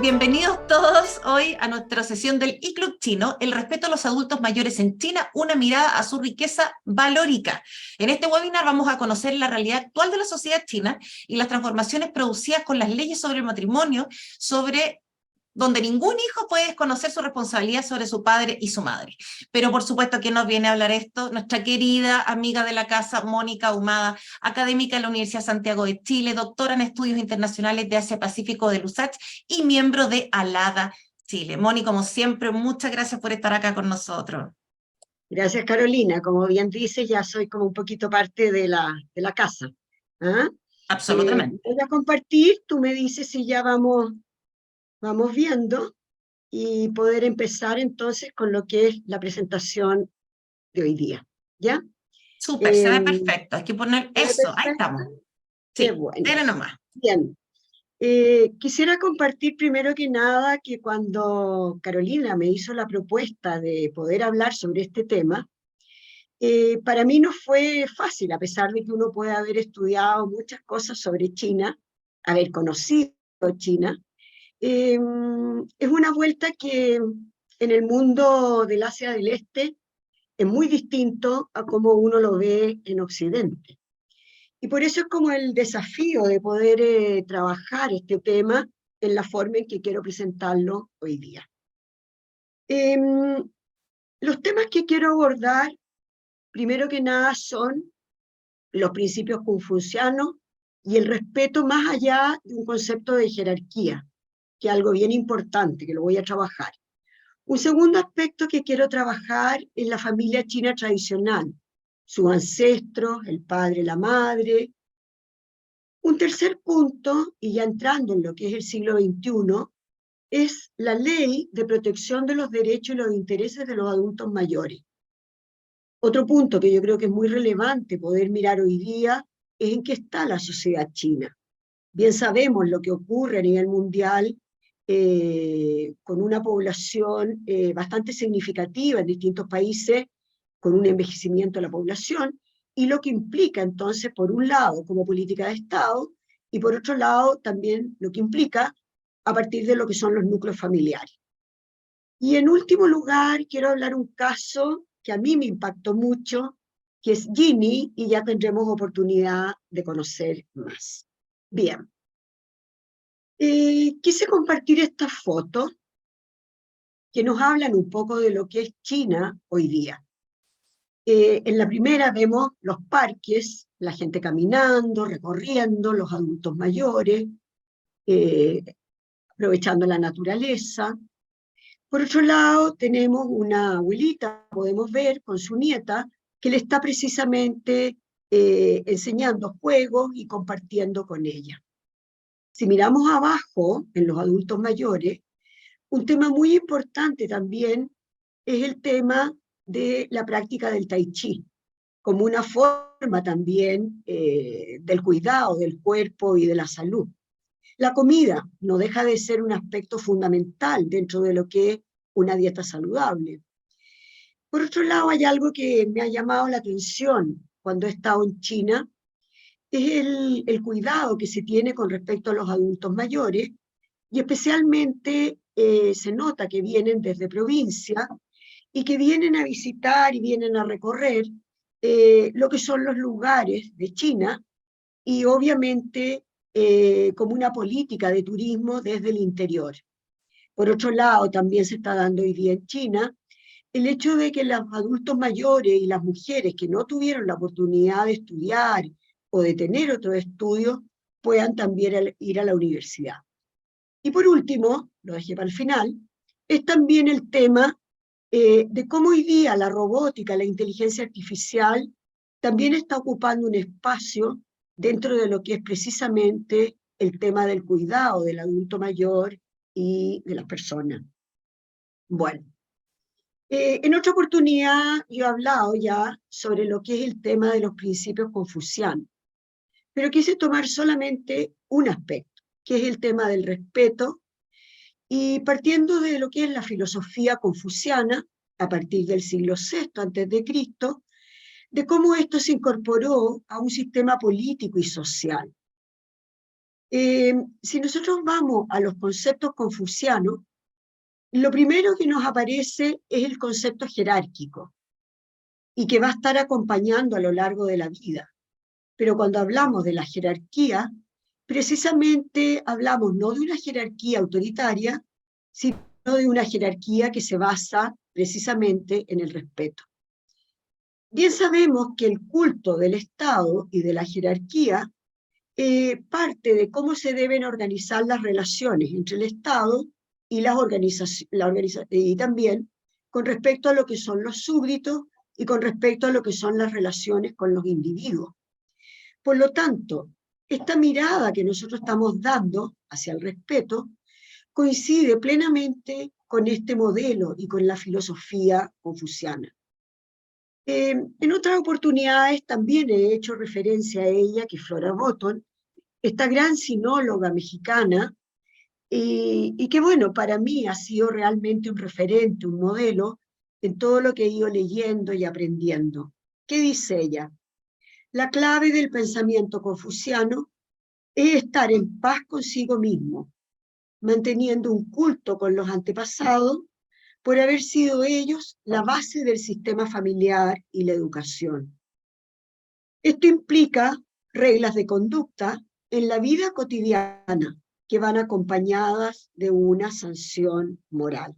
Bienvenidos todos hoy a nuestra sesión del iClub Chino, el respeto a los adultos mayores en China, una mirada a su riqueza valórica. En este webinar vamos a conocer la realidad actual de la sociedad china y las transformaciones producidas con las leyes sobre el matrimonio, donde ningún hijo puede desconocer su responsabilidad sobre su padre y su madre. Pero por supuesto que nos viene a hablar esto nuestra querida amiga de la casa, Mónica Ahumada, académica de la Universidad de Santiago de Chile, doctora en estudios internacionales de Asia-Pacífico de l'USACH y miembro de ALADA Chile. Moni, como siempre, muchas gracias por estar acá con nosotros. Gracias, Carolina. Como bien dices, ya soy como un poquito parte de la casa. ¿Ah? Absolutamente. Voy a compartir, tú me dices si ya vamos viendo y poder empezar entonces con lo que es la presentación de hoy día. ¿Ya? Súper, se Eh, ve perfecto. Hay que poner ¿Se ve eso. Ahí perfecto? estamos. Qué Sí, bueno. dale nomás. Bien. Quisiera compartir primero que nada que cuando Carolina me hizo la propuesta de poder hablar sobre este tema, para mí no fue fácil, a pesar de que uno puede haber estudiado muchas cosas sobre China, haber conocido China. Es una vuelta que en el mundo del Asia del Este es muy distinto a cómo uno lo ve en Occidente. Y por eso es como el desafío de poder trabajar este tema en la forma en que quiero presentarlo hoy día. Los temas que quiero abordar, primero que nada, son los principios confucianos y el respeto más allá de un concepto de jerarquía, que es algo bien importante, que lo voy a trabajar. Un segundo aspecto que quiero trabajar es la familia china tradicional, sus ancestros, el padre, la madre. Un tercer punto, y ya entrando en lo que es el siglo XXI, es la ley de protección de los derechos y los intereses de los adultos mayores. Otro punto que yo creo que es muy relevante poder mirar hoy día es en qué está la sociedad china. Bien sabemos lo que ocurre a nivel mundial con una población bastante significativa en distintos países, con un envejecimiento de la población, y lo que implica entonces, por un lado, como política de Estado, y por otro lado, también lo que implica a partir de lo que son los núcleos familiares. Y en último lugar, quiero hablar un caso que a mí me impactó mucho, que es Ginny, y ya tendremos oportunidad de conocer más. Bien, quise compartir estas fotos que nos hablan un poco de lo que es China hoy día. En la primera vemos los parques, la gente caminando, recorriendo, los adultos mayores, eh, aprovechando la naturaleza. Por otro lado, tenemos una abuelita, podemos ver, con su nieta, que le está precisamente enseñando juegos y compartiendo con ella. Si miramos abajo, en los adultos mayores, un tema muy importante también es el tema de la práctica del tai chi, como una forma también del cuidado del cuerpo y de la salud. La comida no deja de ser un aspecto fundamental dentro de lo que es una dieta saludable. Por otro lado, hay algo que me ha llamado la atención cuando he estado en China, es el cuidado que se tiene con respecto a los adultos mayores, y especialmente se nota que vienen desde provincia y que vienen a visitar y vienen a recorrer lo que son los lugares de China, y obviamente como una política de turismo desde el interior. Por otro lado, también se está dando hoy día en China el hecho de que los adultos mayores y las mujeres que no tuvieron la oportunidad de estudiar o de tener otros estudios puedan también ir a la universidad. Y por último, lo dejé para el final, es también el tema de cómo hoy día la robótica, la inteligencia artificial, también está ocupando un espacio dentro de lo que es precisamente el tema del cuidado del adulto mayor y de las personas. Bueno, en otra oportunidad yo he hablado ya sobre lo que es el tema de los principios confucianos, pero quise tomar solamente un aspecto, que es el tema del respeto, y partiendo de lo que es la filosofía confuciana, a partir del siglo VI antes de Cristo, de cómo esto se incorporó a un sistema político y social. Si nosotros vamos a los conceptos confucianos, lo primero que nos aparece es el concepto jerárquico y que va a estar acompañando a lo largo de la vida. Pero cuando hablamos de la jerarquía, precisamente hablamos no de una jerarquía autoritaria, sino de una jerarquía que se basa precisamente en el respeto. Bien sabemos que el culto del Estado y de la jerarquía parte de cómo se deben organizar las relaciones entre el Estado y y también con respecto a lo que son los súbditos y con respecto a lo que son las relaciones con los individuos. Por lo tanto, esta mirada que nosotros estamos dando hacia el respeto coincide plenamente con este modelo y con la filosofía confuciana. En otras oportunidades también he hecho referencia a ella, que Flora Botton, esta gran sinóloga mexicana, y que bueno, para mí ha sido realmente un referente, un modelo en todo lo que he ido leyendo y aprendiendo. ¿Qué dice ella? La clave del pensamiento confuciano es estar en paz consigo mismo, manteniendo un culto con los antepasados por haber sido ellos la base del sistema familiar y la educación. Esto implica reglas de conducta en la vida cotidiana que van acompañadas de una sanción moral.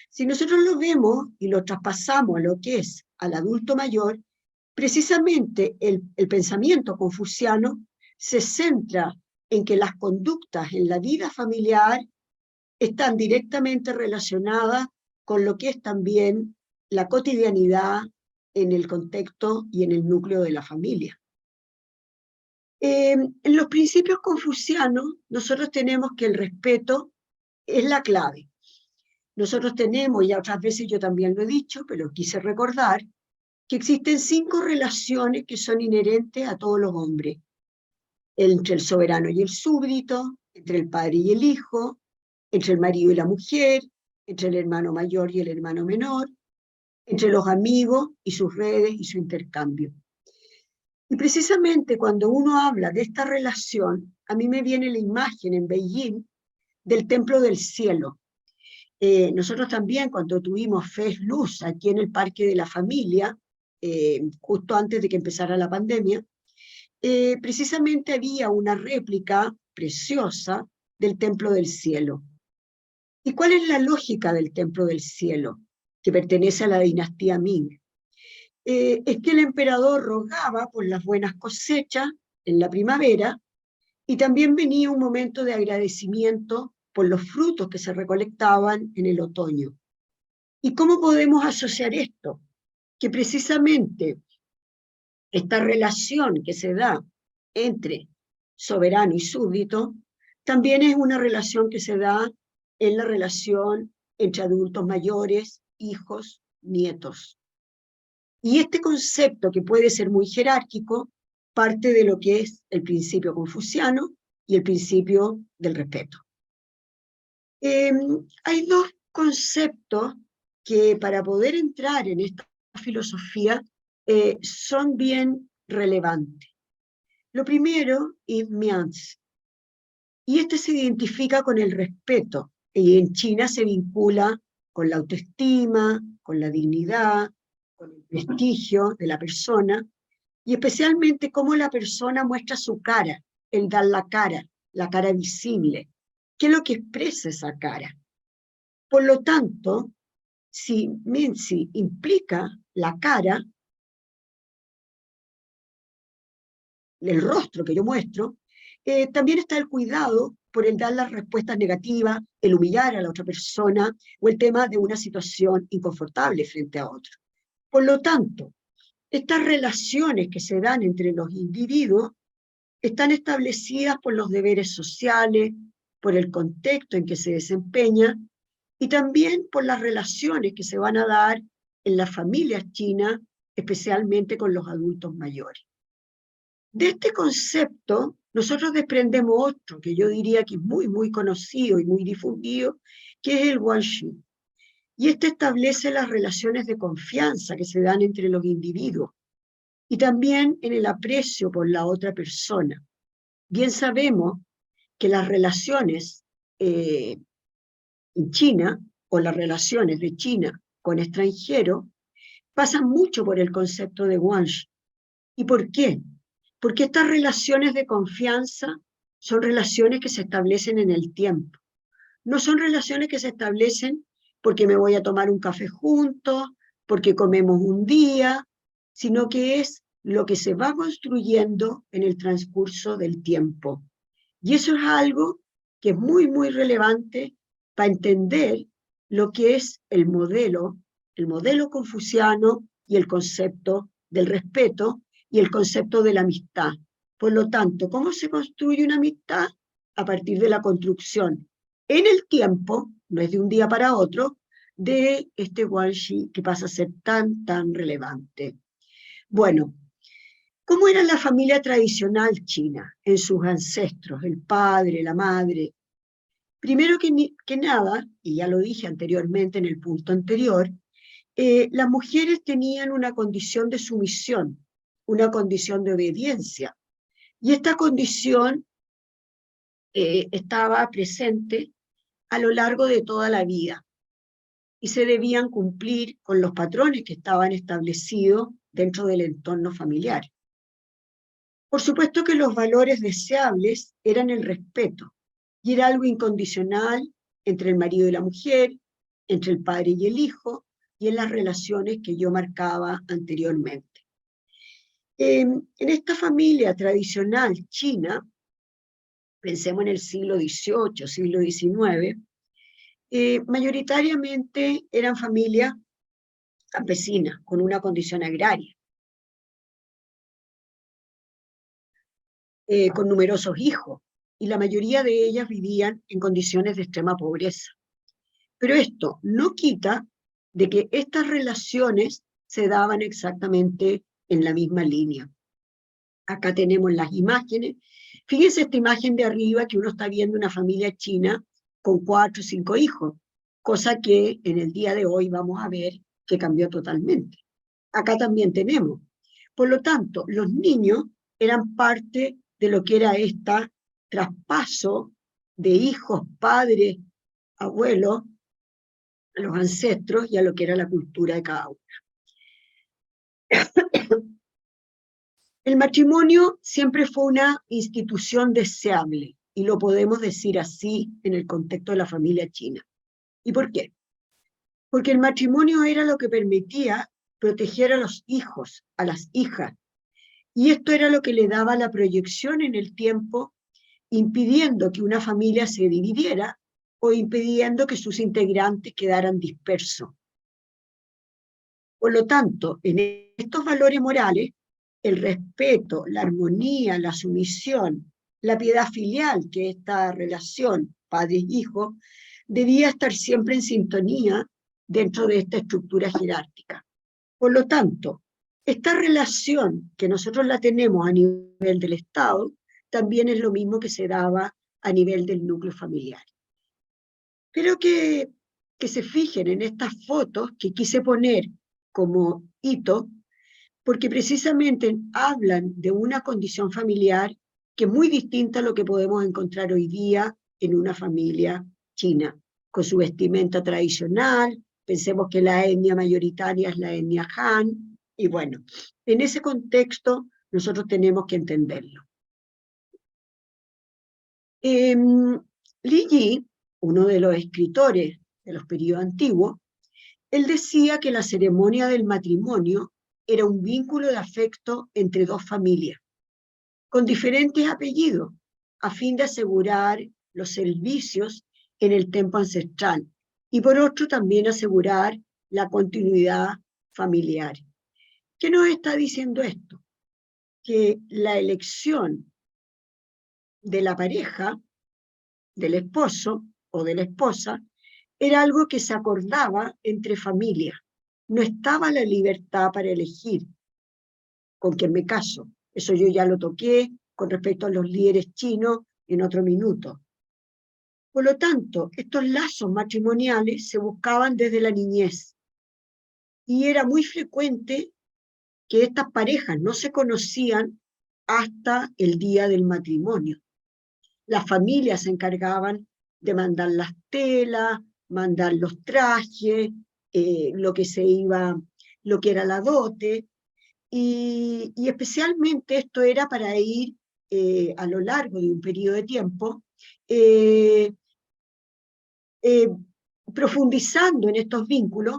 Si nosotros lo vemos y lo traspasamos a lo que es al adulto mayor, precisamente el pensamiento confuciano se centra en que las conductas en la vida familiar están directamente relacionadas con lo que es también la cotidianidad en el contexto y en el núcleo de la familia. En los principios confucianos, nosotros tenemos que el respeto es la clave. Nosotros tenemos, y otras veces yo también lo he dicho, pero quise recordar, que existen 5 relaciones que son inherentes a todos los hombres, entre el soberano y el súbdito, entre el padre y el hijo, entre el marido y la mujer, entre el hermano mayor y el hermano menor, entre los amigos y sus redes y su intercambio. Y precisamente cuando uno habla de esta relación, a mí me viene la imagen en Beijing del Templo del Cielo. Nosotros también cuando tuvimos Fez Luz aquí en el Parque de la Familia, justo antes de que empezara la pandemia, precisamente había una réplica preciosa del Templo del Cielo. ¿Y cuál es la lógica del Templo del Cielo, que pertenece a la dinastía Ming? Es que el emperador rogaba por las buenas cosechas en la primavera y también venía un momento de agradecimiento por los frutos que se recolectaban en el otoño. ¿Y cómo podemos asociar esto? Que precisamente esta relación que se da entre soberano y súbdito también es una relación que se da en la relación entre adultos mayores, hijos, nietos. Y este concepto, que puede ser muy jerárquico, parte de lo que es el principio confuciano y el principio del respeto. Hay 2 conceptos que para poder entrar en esta filosofía son bien relevantes. Lo primero es Mianzi, y este se identifica con el respeto, y en China se vincula con la autoestima, con la dignidad, con el prestigio de la persona, y especialmente cómo la persona muestra su cara, el dar la cara visible, qué es lo que expresa esa cara. Por lo tanto, si Mianzi implica la cara, el rostro que yo muestro, también está el cuidado por el dar las respuestas negativas, el humillar a la otra persona o el tema de una situación inconfortable frente a otro. Por lo tanto, estas relaciones que se dan entre los individuos están establecidas por los deberes sociales, por el contexto en que se desempeña y también por las relaciones que se van a dar en las familias chinas, especialmente con los adultos mayores. De este concepto, nosotros desprendemos otro que yo diría que es muy, muy conocido y muy difundido, que es el guanxi. Y este establece las relaciones de confianza que se dan entre los individuos y también en el aprecio por la otra persona. Bien sabemos que las relaciones en China, o las relaciones de China con extranjeros, pasan mucho por el concepto de guanxi. ¿Y por qué? Porque estas relaciones de confianza son relaciones que se establecen en el tiempo. No son relaciones que se establecen porque me voy a tomar un café juntos, porque comemos un día, sino que es lo que se va construyendo en el transcurso del tiempo. Y eso es algo que es muy, muy relevante para entender lo que es el modelo confuciano y el concepto del respeto y el concepto de la amistad. Por lo tanto, ¿cómo se construye una amistad? A partir de la construcción en el tiempo, no es de un día para otro, de este guanxi que pasa a ser tan, tan relevante. Bueno, ¿cómo era la familia tradicional china en sus ancestros, el padre, la madre? Primero que nada, y ya lo dije anteriormente en el punto anterior, las mujeres tenían una condición de sumisión, una condición de obediencia, y esta condición estaba presente a lo largo de toda la vida, y se debían cumplir con los patrones que estaban establecidos dentro del entorno familiar. Por supuesto que los valores deseables eran el respeto, y era algo incondicional entre el marido y la mujer, entre el padre y el hijo, y en las relaciones que yo marcaba anteriormente. En esta familia tradicional china, pensemos en el siglo XVIII, siglo XIX, mayoritariamente eran familias campesinas, con una condición agraria, con numerosos hijos, y la mayoría de ellas vivían en condiciones de extrema pobreza. Pero esto no quita de que estas relaciones se daban exactamente en la misma línea. Acá tenemos las imágenes. Fíjense esta imagen de arriba que uno está viendo una familia china con 4 o 5 hijos, cosa que en el día de hoy vamos a ver que cambió totalmente. Acá también tenemos. Por lo tanto, los niños eran parte de lo que era este traspaso de hijos, padres, abuelos, a los ancestros y a lo que era la cultura de cada uno. El matrimonio siempre fue una institución deseable, y lo podemos decir así en el contexto de la familia china. ¿Y por qué? Porque el matrimonio era lo que permitía proteger a los hijos, a las hijas, y esto era lo que le daba la proyección en el tiempo, impidiendo que una familia se dividiera o impidiendo que sus integrantes quedaran dispersos. Por lo tanto, en estos valores morales, el respeto, la armonía, la sumisión, la piedad filial, que esta relación padre-hijo, debía estar siempre en sintonía dentro de esta estructura jerárquica. Por lo tanto, esta relación que nosotros la tenemos a nivel del Estado, también es lo mismo que se daba a nivel del núcleo familiar. Pero que se fijen en estas fotos que quise poner como hito, porque precisamente hablan de una condición familiar que es muy distinta a lo que podemos encontrar hoy día en una familia china, con su vestimenta tradicional. Pensemos que la etnia mayoritaria es la etnia Han, y bueno, en ese contexto nosotros tenemos que entenderlo. Li Yi, uno de los escritores de los periodos antiguos, él decía que la ceremonia del matrimonio era un vínculo de afecto entre dos familias, con diferentes apellidos, a fin de asegurar los servicios en el templo ancestral, y por otro también asegurar la continuidad familiar. ¿Qué nos está diciendo esto? Que la elección de la pareja, del esposo o de la esposa, era algo que se acordaba entre familias. No estaba la libertad para elegir con quién me caso. Eso yo ya lo toqué con respecto a los líderes chinos en otro minuto. Por lo tanto, estos lazos matrimoniales se buscaban desde la niñez, y era muy frecuente que estas parejas no se conocían hasta el día del matrimonio. las familias se encargaban de mandar las telas, mandar los trajes, lo que era la dote, y especialmente esto era para ir a lo largo de un periodo de tiempo, eh, eh, profundizando en estos vínculos.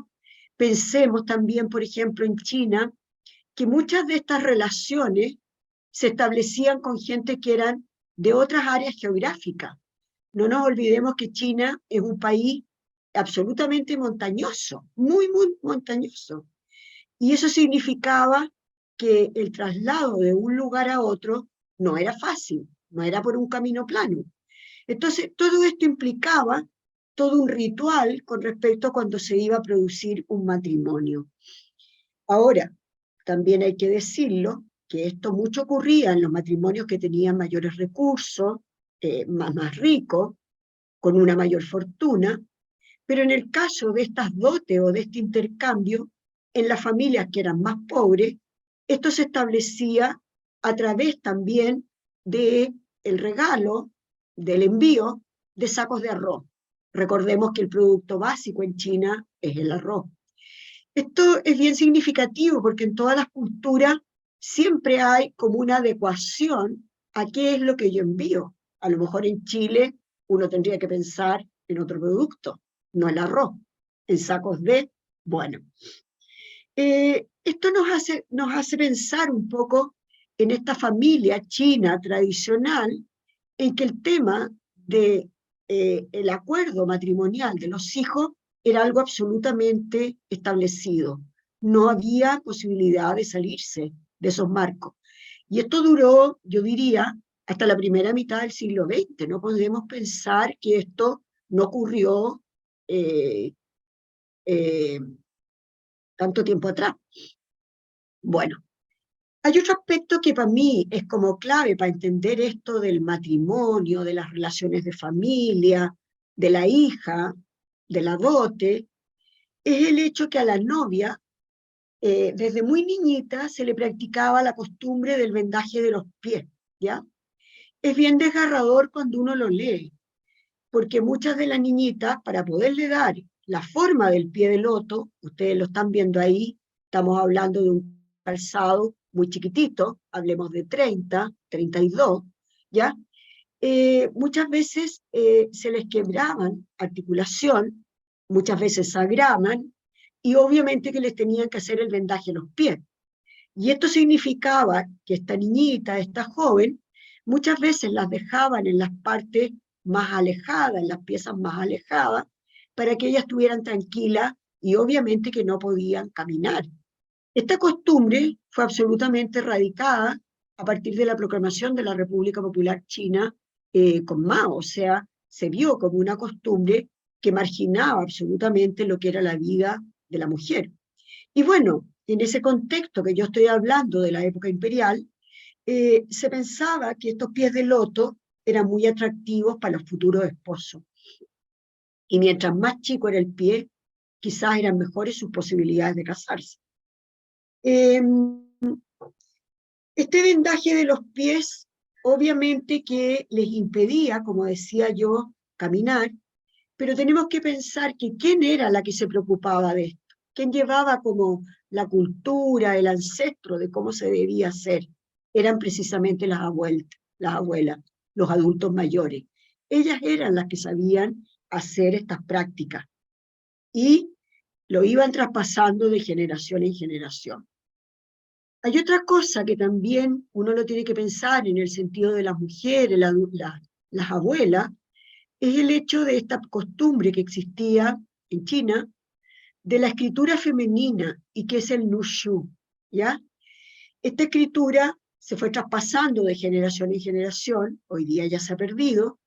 Pensemos también, por ejemplo, en China, que muchas de estas relaciones se establecían con gente que eran de otras áreas geográficas. No nos olvidemos que China es un país absolutamente montañoso, muy, muy montañoso. Y eso significaba que el traslado de un lugar a otro no era fácil, no era por un camino plano. Entonces, todo esto implicaba todo un ritual con respecto a cuando se iba a producir un matrimonio. Ahora, también hay que decirlo, que esto mucho ocurría en los matrimonios que tenían mayores recursos, más ricos, con una mayor fortuna, pero en el caso de estas dotes o de este intercambio, en las familias que eran más pobres, esto se establecía a través también de el regalo, del envío de sacos de arroz. Recordemos que el producto básico en China es el arroz. Esto es bien significativo porque en todas las culturas siempre hay como una adecuación a qué es lo que yo envío. A lo mejor en Chile uno tendría que pensar en otro producto, no el arroz, en sacos de, bueno. Esto nos hace pensar un poco en esta familia china tradicional, en que el tema de el acuerdo matrimonial de los hijos era algo absolutamente establecido. No había posibilidad de salirse de esos marcos. Y esto duró, yo diría, hasta la primera mitad del siglo XX. No podemos pensar que esto no ocurrió eh, eh, tanto tiempo atrás. Bueno, hay otro aspecto que para mí es como clave para entender esto del matrimonio, de las relaciones de familia, de la hija, de la dote, es el hecho que a la novia, desde muy niñita, se le practicaba la costumbre del vendaje de los pies, ¿ya? Es bien desgarrador cuando uno lo lee, porque muchas de las niñitas, para poderle dar la forma del pie de loto, ustedes lo están viendo ahí, estamos hablando de un calzado muy chiquitito, hablemos de 30, 32, ¿ya? Muchas veces se les quebraban articulación, muchas veces sangraban, y obviamente que les tenían que hacer el vendaje en los pies. Y esto significaba que esta niñita, esta joven, muchas veces las dejaban en las partes más alejadas, en las piezas más alejadas, para que ellas estuvieran tranquilas y obviamente que no podían caminar. Esta costumbre fue absolutamente erradicada a partir de la proclamación de la República Popular China con Mao, o sea, se vio como una costumbre que marginaba absolutamente lo que era la vida de la mujer. Y bueno, en ese contexto que yo estoy hablando de la época imperial, se pensaba que estos pies de loto eran muy atractivos para los futuros esposos. Y mientras más chico era el pie, quizás eran mejores sus posibilidades de casarse. Este vendaje de los pies, obviamente que les impedía, como decía yo, caminar, pero tenemos que pensar que quién era la que se preocupaba de esto, quién llevaba como la cultura, el ancestro de cómo se debía hacer. Eran precisamente las abuelas, los adultos mayores. Ellas eran las que sabían hacer estas prácticas y lo iban traspasando de generación en generación. Hay otra cosa que también uno lo tiene que pensar en el sentido de las mujeres, las abuelas, es el hecho de esta costumbre que existía en China de la escritura femenina y que es el nushu, ¿ya? Esta escritura se fue traspasando de generación en generación, hoy día ya se ha perdido.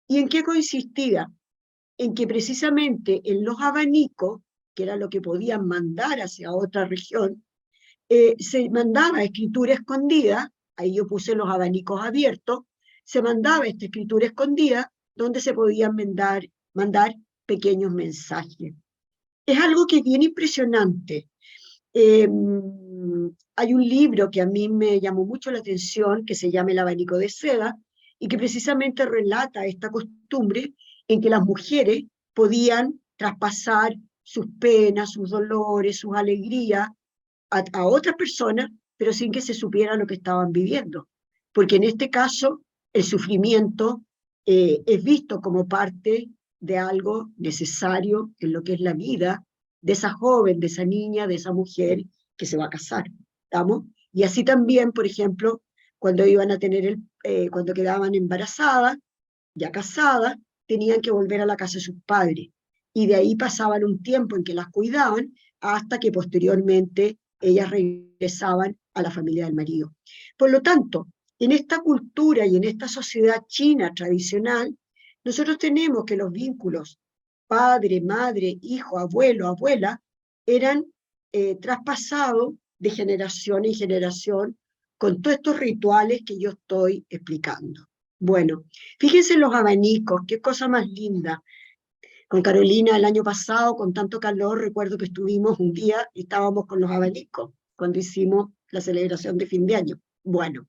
¿Y en qué consistía? En que precisamente en los abanicos, que era lo que podían mandar hacia otra región, se mandaba escritura escondida, ahí yo puse los abanicos abiertos, se mandaba esta escritura escondida donde se podían mandar pequeños mensajes. Es algo que es bien impresionante. Hay un libro que a mí me llamó mucho la atención que se llama El abanico de seda y que precisamente relata esta costumbre en que las mujeres podían traspasar sus penas, sus dolores, sus alegrías a otras personas, pero sin que se supiera lo que estaban viviendo. Porque en este caso el sufrimiento es visto como parte de algo necesario en lo que es la vida de esa joven, de esa niña, de esa mujer que se va a casar. ¿Estamos? Y así también, por ejemplo, cuando iban a tener cuando quedaban embarazadas, ya casadas, tenían que volver a la casa de sus padres. Y de ahí pasaban un tiempo en que las cuidaban hasta que posteriormente ellas regresaban a la familia del marido. Por lo tanto, en esta cultura y en esta sociedad china tradicional, nosotros tenemos que los vínculos padre, madre, hijo, abuelo, abuela, eran traspasados de generación en generación con todos estos rituales que yo estoy explicando. Bueno, fíjense los abanicos, qué cosa más linda. Con Carolina el año pasado, con tanto calor, recuerdo que estuvimos un día y estábamos con los abanicos cuando hicimos la celebración de fin de año. Bueno,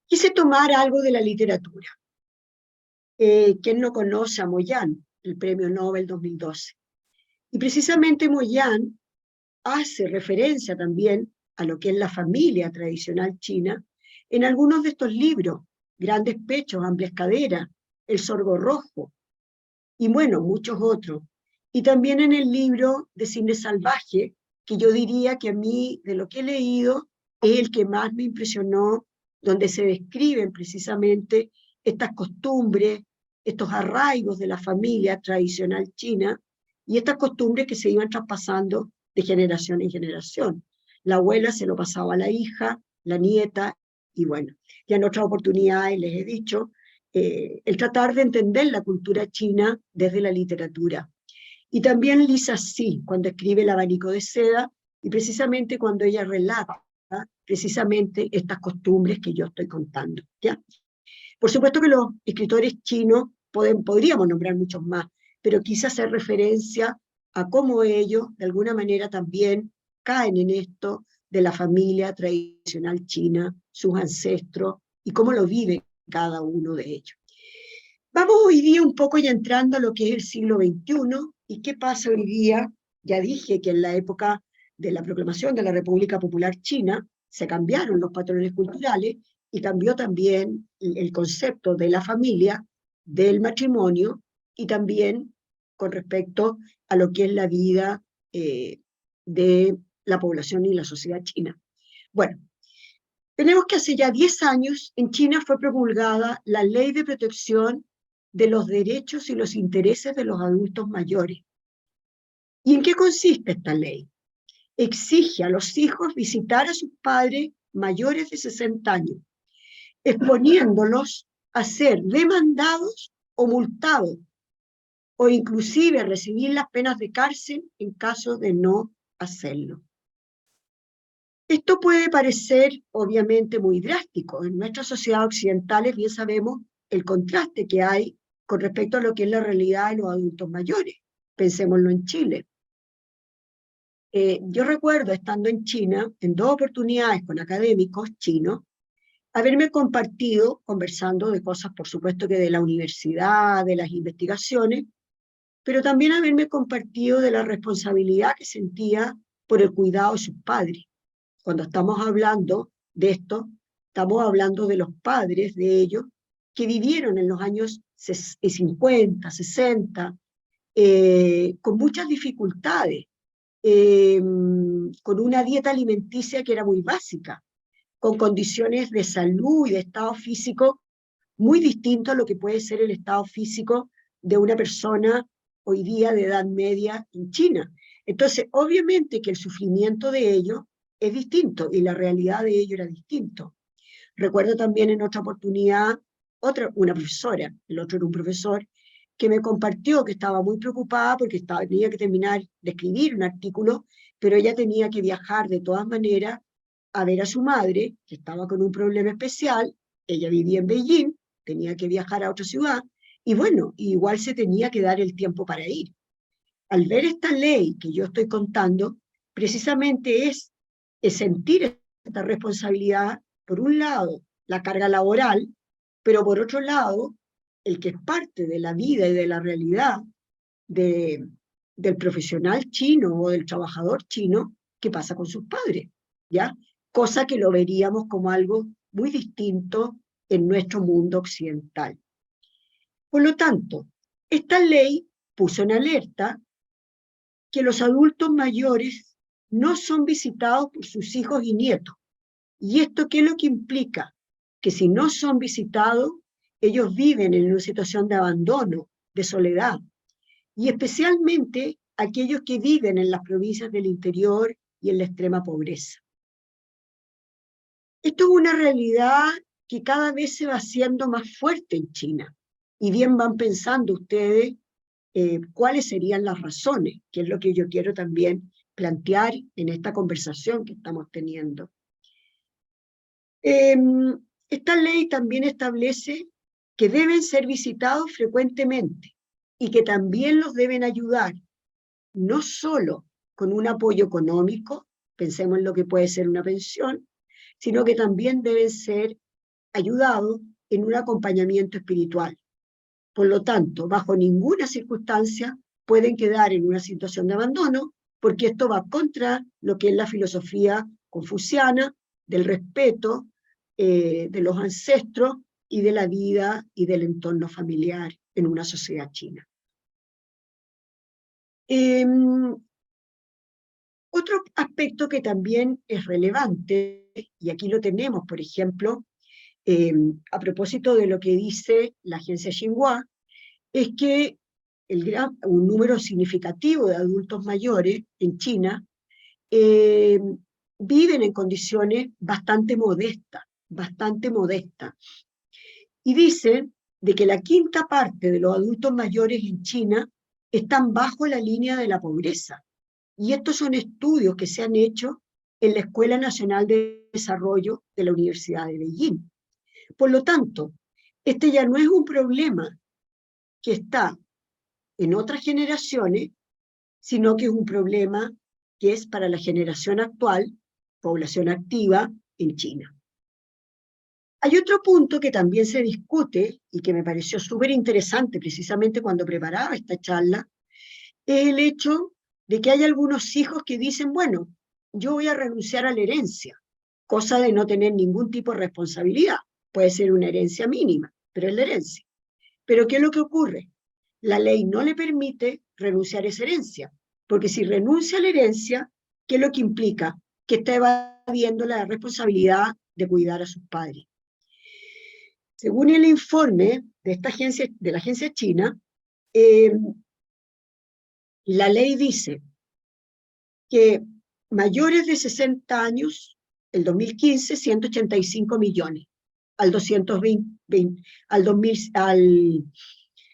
quise tomar algo de la literatura. ¿Quién no conoce a Moyán, el Premio Nobel 2012? Y precisamente Moyán hace referencia también a lo que es la familia tradicional china en algunos de estos libros, Grandes Pechos, Amplias Caderas, El Sorgo Rojo, y bueno, muchos otros. Y también en el libro de Cine Salvaje, que yo diría que a mí, de lo que he leído, es el que más me impresionó, donde se describen precisamente estas costumbres, estos arraigos de la familia tradicional china, y estas costumbres que se iban traspasando de generación en generación. La abuela se lo pasaba a la hija, la nieta, y bueno, ya en otras oportunidades les he dicho, el tratar de entender la cultura china desde la literatura. Y también Lisa Xi, cuando escribe El abanico de seda, y precisamente cuando ella relata precisamente estas costumbres que yo estoy contando, ¿ya? Por supuesto que los escritores chinos podríamos nombrar muchos más, pero quise hacer referencia a cómo ellos, de alguna manera, también caen en esto de la familia tradicional china, sus ancestros, y cómo lo vive cada uno de ellos. Vamos hoy día un poco ya entrando a lo que es el siglo XXI, y qué pasa hoy día. Ya dije que en la época de la proclamación de la República Popular China se cambiaron los patrones culturales y cambió también el concepto de la familia, del matrimonio, y también con respecto a lo que es la vida de la población y la sociedad china. Bueno, tenemos que hace ya 10 años en China fue promulgada la Ley de Protección de los Derechos y los Intereses de los Adultos Mayores. ¿Y en qué consiste esta ley? Exige a los hijos visitar a sus padres mayores de 60 años, exponiéndolos a ser demandados o multados, o inclusive a recibir las penas de cárcel en caso de no hacerlo. Esto puede parecer obviamente muy drástico. En nuestras sociedades occidentales bien sabemos el contraste que hay con respecto a lo que es la realidad de los adultos mayores. Pensémoslo en Chile. Yo recuerdo, estando en China, en 2 oportunidades con académicos chinos, haberme compartido, conversando de cosas, por supuesto que de la universidad, de las investigaciones, pero también haberme compartido de la responsabilidad que sentía por el cuidado de sus padres. Cuando estamos hablando de esto, estamos hablando de los padres de ellos que vivieron en los años 50, 60, con muchas dificultades, con una dieta alimenticia que era muy básica, con condiciones de salud y de estado físico muy distintos a lo que puede ser el estado físico de una persona hoy día de edad media en China. Entonces, obviamente que el sufrimiento de ellos es distinto y la realidad de ellos era distinto. Recuerdo también en otra oportunidad, una profesora, el otro era un profesor, que me compartió que estaba muy preocupada porque tenía que terminar de escribir un artículo, pero ella tenía que viajar de todas maneras a ver a su madre, que estaba con un problema especial. Ella vivía en Beijing, tenía que viajar a otra ciudad, y bueno, igual se tenía que dar el tiempo para ir. Al ver esta ley que yo estoy contando, precisamente es sentir esta responsabilidad, por un lado, la carga laboral, pero por otro lado, el que es parte de la vida y de la realidad del profesional chino o del trabajador chino, ¿qué pasa con sus padres? ¿Ya? Cosa que lo veríamos como algo muy distinto en nuestro mundo occidental. Por lo tanto, esta ley puso en alerta que los adultos mayores no son visitados por sus hijos y nietos. ¿Y esto qué es lo que implica? Que si no son visitados, ellos viven en una situación de abandono, de soledad, y especialmente aquellos que viven en las provincias del interior y en la extrema pobreza. Esto es una realidad que cada vez se va haciendo más fuerte en China, y bien van pensando ustedes cuáles serían las razones, que es lo que yo quiero también plantear en esta conversación que estamos teniendo. Esta ley también establece que deben ser visitados frecuentemente y que también los deben ayudar, no solo con un apoyo económico, pensemos en lo que puede ser una pensión, sino que también deben ser ayudados en un acompañamiento espiritual. Por lo tanto, bajo ninguna circunstancia pueden quedar en una situación de abandono, porque esto va contra lo que es la filosofía confuciana del respeto de los ancestros y de la vida y del entorno familiar en una sociedad china. Otro aspecto que también es relevante, y aquí lo tenemos, por ejemplo, a propósito de lo que dice la agencia Xinhua, es que un número significativo de adultos mayores en China viven en condiciones bastante modestas, y dicen de que la quinta parte de los adultos mayores en China están bajo la línea de la pobreza. Y estos son estudios que se han hecho en la Escuela Nacional de Desarrollo de la Universidad de Beijing. Por lo tanto, este ya no es un problema que está en otras generaciones, sino que es un problema que es para la generación actual, población activa en China. Hay otro punto que también se discute y que me pareció súper interesante precisamente cuando preparaba esta charla, es el hecho de que hay algunos hijos que dicen, bueno, yo voy a renunciar a la herencia, cosa de no tener ningún tipo de responsabilidad. Puede ser una herencia mínima, pero es la herencia. Pero ¿qué es lo que ocurre? La ley no le permite renunciar a esa herencia, porque si renuncia a la herencia, ¿qué es lo que implica? Que está evadiendo la responsabilidad de cuidar a sus padres. Según el informe de esta agencia, de la agencia china, la ley dice que mayores de 60 años, el 2015, 185 millones, al 220,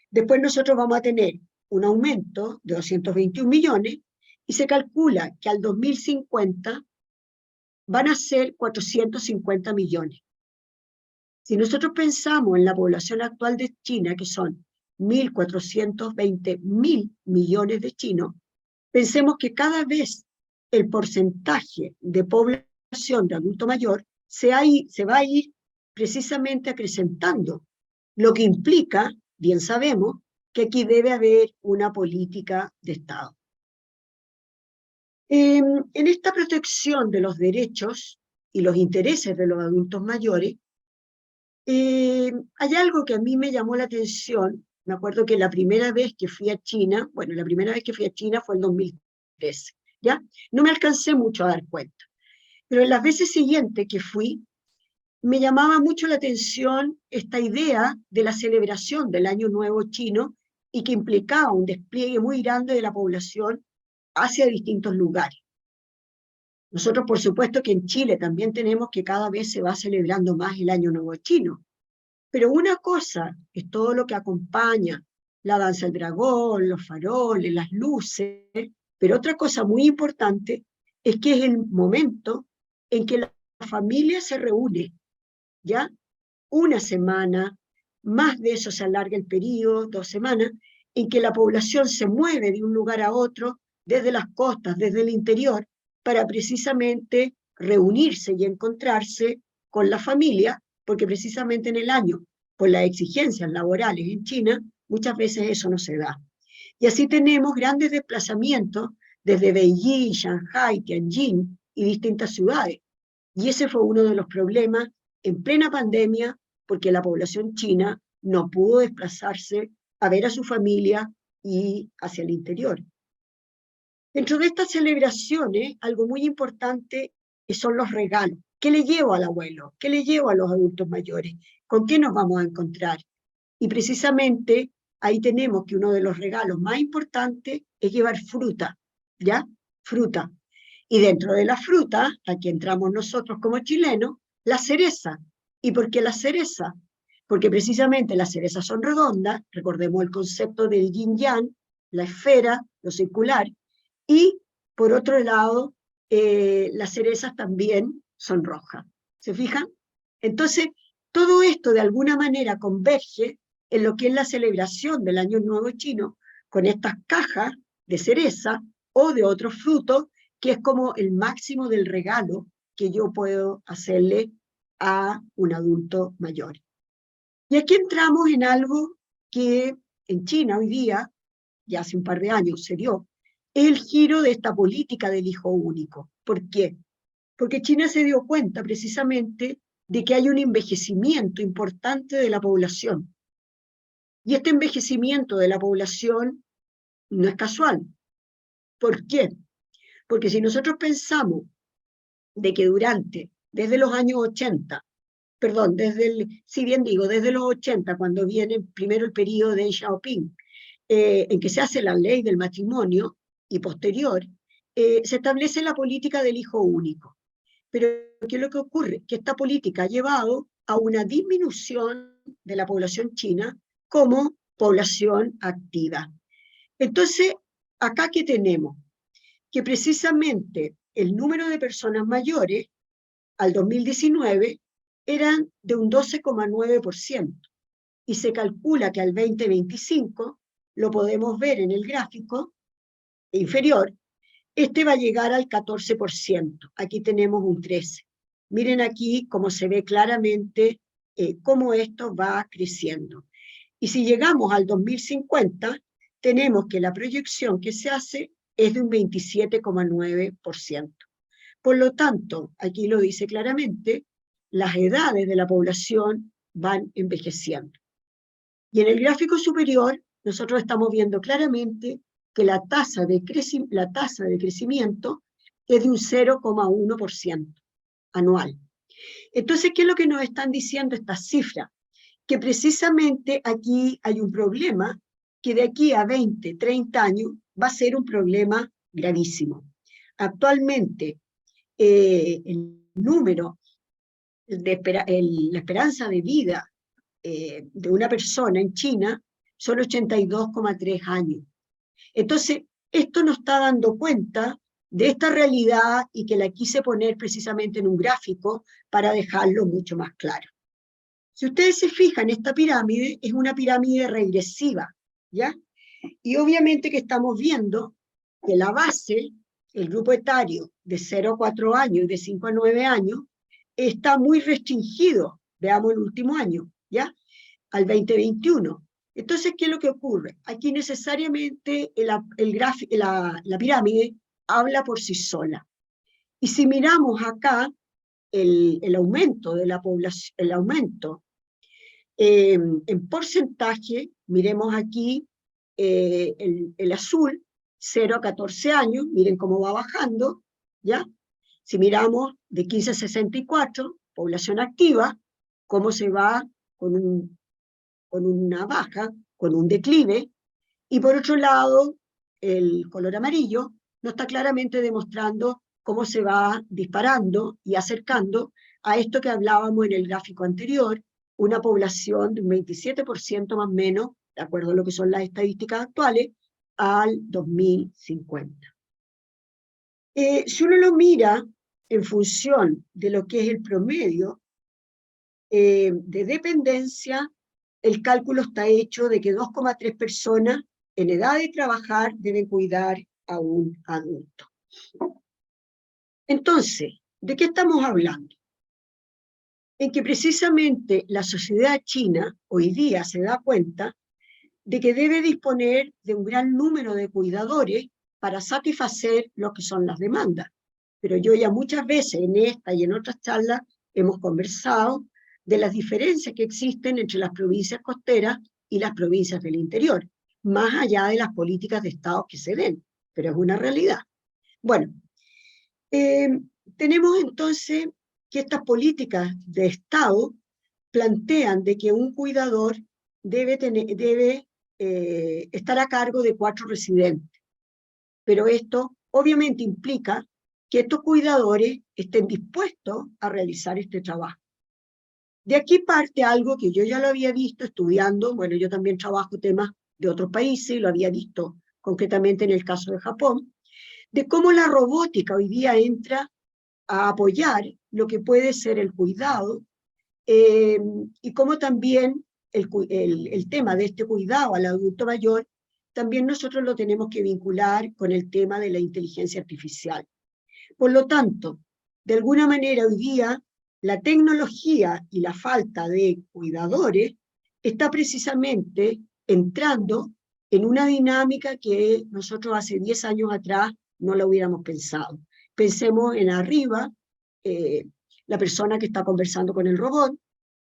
después nosotros vamos a tener un aumento de 221 millones y se calcula que al 2050 van a ser 450 millones. Si nosotros pensamos en la población actual de China, que son 1.420.000 millones de chinos, pensemos que cada vez el porcentaje de población de adulto mayor se va a ir precisamente acrecentando, lo que implica, bien sabemos, que aquí debe haber una política de Estado. En esta protección de los derechos y los intereses de los adultos mayores, hay algo que a mí me llamó la atención. Me acuerdo que la primera vez que fui a China, bueno, la primera vez que fui a China fue en 2013, ¿ya? No me alcancé mucho a dar cuenta, pero en las veces siguientes que fui, me llamaba mucho la atención esta idea de la celebración del Año Nuevo chino y que implicaba un despliegue muy grande de la población hacia distintos lugares. Nosotros, por supuesto, que en Chile también tenemos que cada vez se va celebrando más el Año Nuevo chino. Pero una cosa es todo lo que acompaña la danza del dragón, los faroles, las luces, pero otra cosa muy importante es que es el momento en que la familia se reúne, ¿ya? Una semana, más de eso se alarga el periodo, 2 semanas, en que la población se mueve de un lugar a otro, desde las costas, desde el interior, para precisamente reunirse y encontrarse con la familia, porque precisamente en el año por las exigencias laborales en China, muchas veces eso no se da. Y así tenemos grandes desplazamientos desde Beijing, Shanghai, Tianjin y distintas ciudades. Y ese fue uno de los problemas en plena pandemia, porque la población china no pudo desplazarse a ver a su familia y hacia el interior. Dentro de estas celebraciones, algo muy importante son los regalos. ¿Qué le llevo al abuelo? ¿Qué le llevo a los adultos mayores? ¿Con qué nos vamos a encontrar? Y precisamente ahí tenemos que uno de los regalos más importantes es llevar fruta, ¿ya? Fruta. Y dentro de la fruta, aquí entramos nosotros como chilenos, la cereza. ¿Y por qué la cereza? Porque precisamente las cerezas son redondas, recordemos el concepto del yin-yang, la esfera, lo circular, y por otro lado, las cerezas también son rojas. ¿Se fijan? Entonces, todo esto de alguna manera converge en lo que es la celebración del Año Nuevo Chino, con estas cajas de cereza o de otros frutos, que es como el máximo del regalo que yo puedo hacerle a un adulto mayor. Y aquí entramos en algo que en China hoy día, ya hace un par de años se dio, es el giro de esta política del hijo único. ¿Por qué? Porque China se dio cuenta precisamente de que hay un envejecimiento importante de la población. Y este envejecimiento de la población no es casual. ¿Por qué? Porque si nosotros pensamos de que desde los años 80, perdón, si bien digo, desde los 80, cuando viene primero el periodo de Xiaoping, en que se hace la ley del matrimonio, y posterior, se establece la política del hijo único. Pero, ¿qué es lo que ocurre? Que esta política ha llevado a una disminución de la población china como población activa. Entonces, acá ¿qué tenemos? Que precisamente el número de personas mayores al 2019 eran de un 12,9%, y se calcula que al 2025, lo podemos ver en el gráfico inferior, este va a llegar al 14%. Aquí tenemos un 13%. Miren aquí cómo se ve claramente cómo esto va creciendo. Y si llegamos al 2050, tenemos que la proyección que se hace es de un 27,9%. Por lo tanto, aquí lo dice claramente, las edades de la población van envejeciendo. Y en el gráfico superior, nosotros estamos viendo claramente que la tasa de crecimiento es de un 0,1% anual. Entonces, ¿qué es lo que nos están diciendo estas cifras? Que precisamente aquí hay un problema que de aquí a 20, 30 años va a ser un problema gravísimo. Actualmente, el número, la esperanza de vida de una persona en China son 82,3 años. Entonces, esto nos está dando cuenta de esta realidad y que la quise poner precisamente en un gráfico para dejarlo mucho más claro. Si ustedes se fijan, esta pirámide es una pirámide regresiva, ¿ya? Y obviamente que estamos viendo que la base, el grupo etario de 0 a 4 años y de 5 a 9 años, está muy restringido, veamos el último año, ¿ya? Al 2021. Entonces, ¿qué es lo que ocurre? Aquí necesariamente la pirámide habla por sí sola. Y si miramos acá el aumento de la población, el aumento en porcentaje, miremos aquí el azul, 0 a 14 años, miren cómo va bajando, ¿ya? Si miramos de 15 a 64, población activa, cómo se va con una baja, con un declive, y por otro lado, el color amarillo nos está claramente demostrando cómo se va disparando y acercando a esto que hablábamos en el gráfico anterior, una población de un 27% más o menos, de acuerdo a lo que son las estadísticas actuales, al 2050. Si uno lo mira en función de lo que es el promedio de dependencia, el cálculo está hecho de que 2,3 personas en edad de trabajar deben cuidar a un adulto. Entonces, ¿de qué estamos hablando? en que precisamente la sociedad china hoy día se da cuenta de que debe disponer de un gran número de cuidadores para satisfacer lo que son las demandas. Pero yo ya muchas veces en esta y en otras charlas hemos conversado de las diferencias que existen entre las provincias costeras y las provincias del interior, más allá de las políticas de Estado que se den, pero es una realidad. Bueno, eh, tenemos entonces que estas políticas de Estado plantean de que un cuidador debe estar a cargo de 4 residentes, pero esto obviamente implica que estos cuidadores estén dispuestos a realizar este trabajo. De aquí parte algo que yo ya lo había visto estudiando, bueno, yo también trabajo temas de otros países, lo había visto concretamente en el caso de Japón, de cómo la robótica hoy día entra a apoyar lo que puede ser el cuidado, y cómo también el tema de este cuidado al adulto mayor, también nosotros lo tenemos que vincular con el tema de la inteligencia artificial. Por lo tanto, de alguna manera hoy día, la tecnología y la falta de cuidadores está precisamente entrando en una dinámica que nosotros hace 10 años atrás no la hubiéramos pensado. Pensemos en arriba, la persona que está conversando con el robot,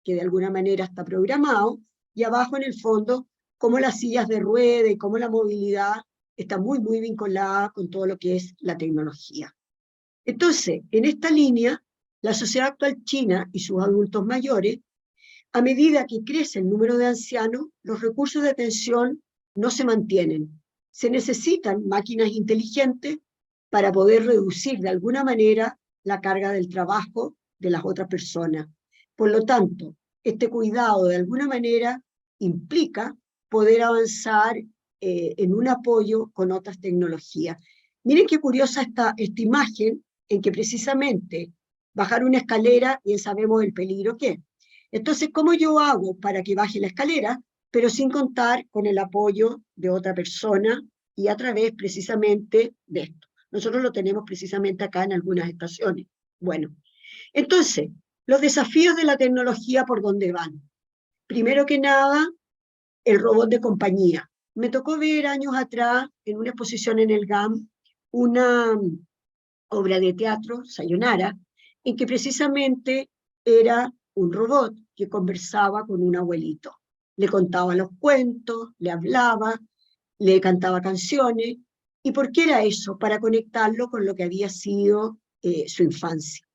que de alguna manera está programado, y abajo en el fondo, cómo las sillas de rueda y cómo la movilidad está muy, muy vinculada con todo lo que es la tecnología. Entonces, en esta línea, la sociedad actual china y sus adultos mayores, a medida que crece el número de ancianos, los recursos de atención no se mantienen. Se necesitan máquinas inteligentes para poder reducir de alguna manera la carga del trabajo de las otras personas. Por lo tanto, este cuidado de alguna manera implica poder avanzar en un apoyo con otras tecnologías. Miren qué curiosa esta imagen en que precisamente bajar una escalera, bien sabemos el peligro que es. Entonces, ¿cómo yo hago para que baje la escalera, pero sin contar con el apoyo de otra persona y a través precisamente de esto? Nosotros lo tenemos precisamente acá en algunas estaciones. Bueno, entonces, los desafíos de la tecnología, ¿por dónde van? Primero que nada, el robot de compañía. Me tocó ver años atrás, en una exposición en el GAM, una obra de teatro, Sayonara, en que precisamente era un robot que conversaba con un abuelito. Le contaba los cuentos, le hablaba, le cantaba canciones. ¿Y por qué era eso? Para conectarlo con lo que había sido su infancia.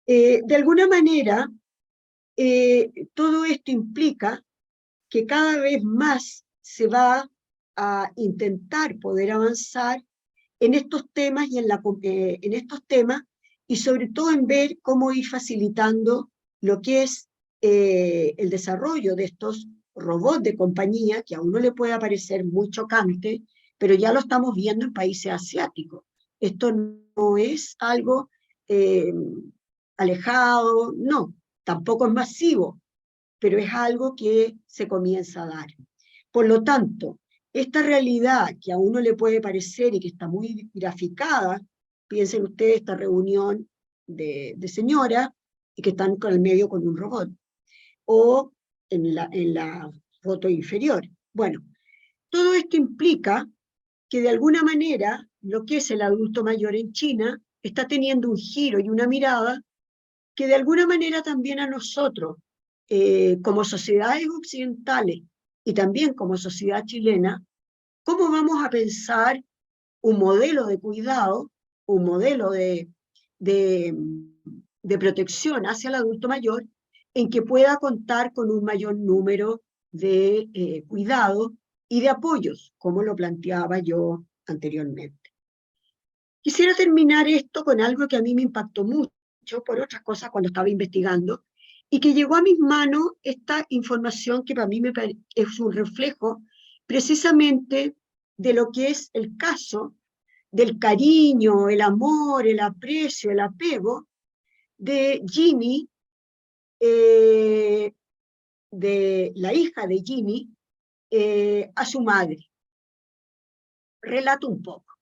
De alguna manera, todo esto implica que cada vez más se va a intentar poder avanzar en estos temas en estos temas, y sobre todo en ver cómo ir facilitando lo que es el desarrollo de estos robots de compañía, que a uno le puede parecer muy chocante, pero ya lo estamos viendo en países asiáticos. Esto no es algo eh, alejado, no, tampoco es masivo, pero es algo que se comienza a dar. Por lo tanto, esta realidad que a uno le puede parecer y que está muy graficada, piensen ustedes esta reunión de señoras y que están con el medio con un robot, o en la foto inferior. Bueno, todo esto implica que de alguna manera lo que es el adulto mayor en China está teniendo un giro y una mirada que de alguna manera también a nosotros, como sociedades occidentales y también como sociedad chilena, ¿cómo vamos a pensar un modelo de cuidado, un modelo de, de protección hacia el adulto mayor en que pueda contar con un mayor número de cuidados y de apoyos, como lo planteaba yo anteriormente? Quisiera terminar esto con algo que a mí me impactó mucho por otras cosas cuando estaba investigando, y que llegó a mis manos esta información que para mí es un reflejo precisamente de lo que es el caso del cariño, el amor, el aprecio, el apego de Ginny, de la hija de Ginny, a su madre. Relato un poco.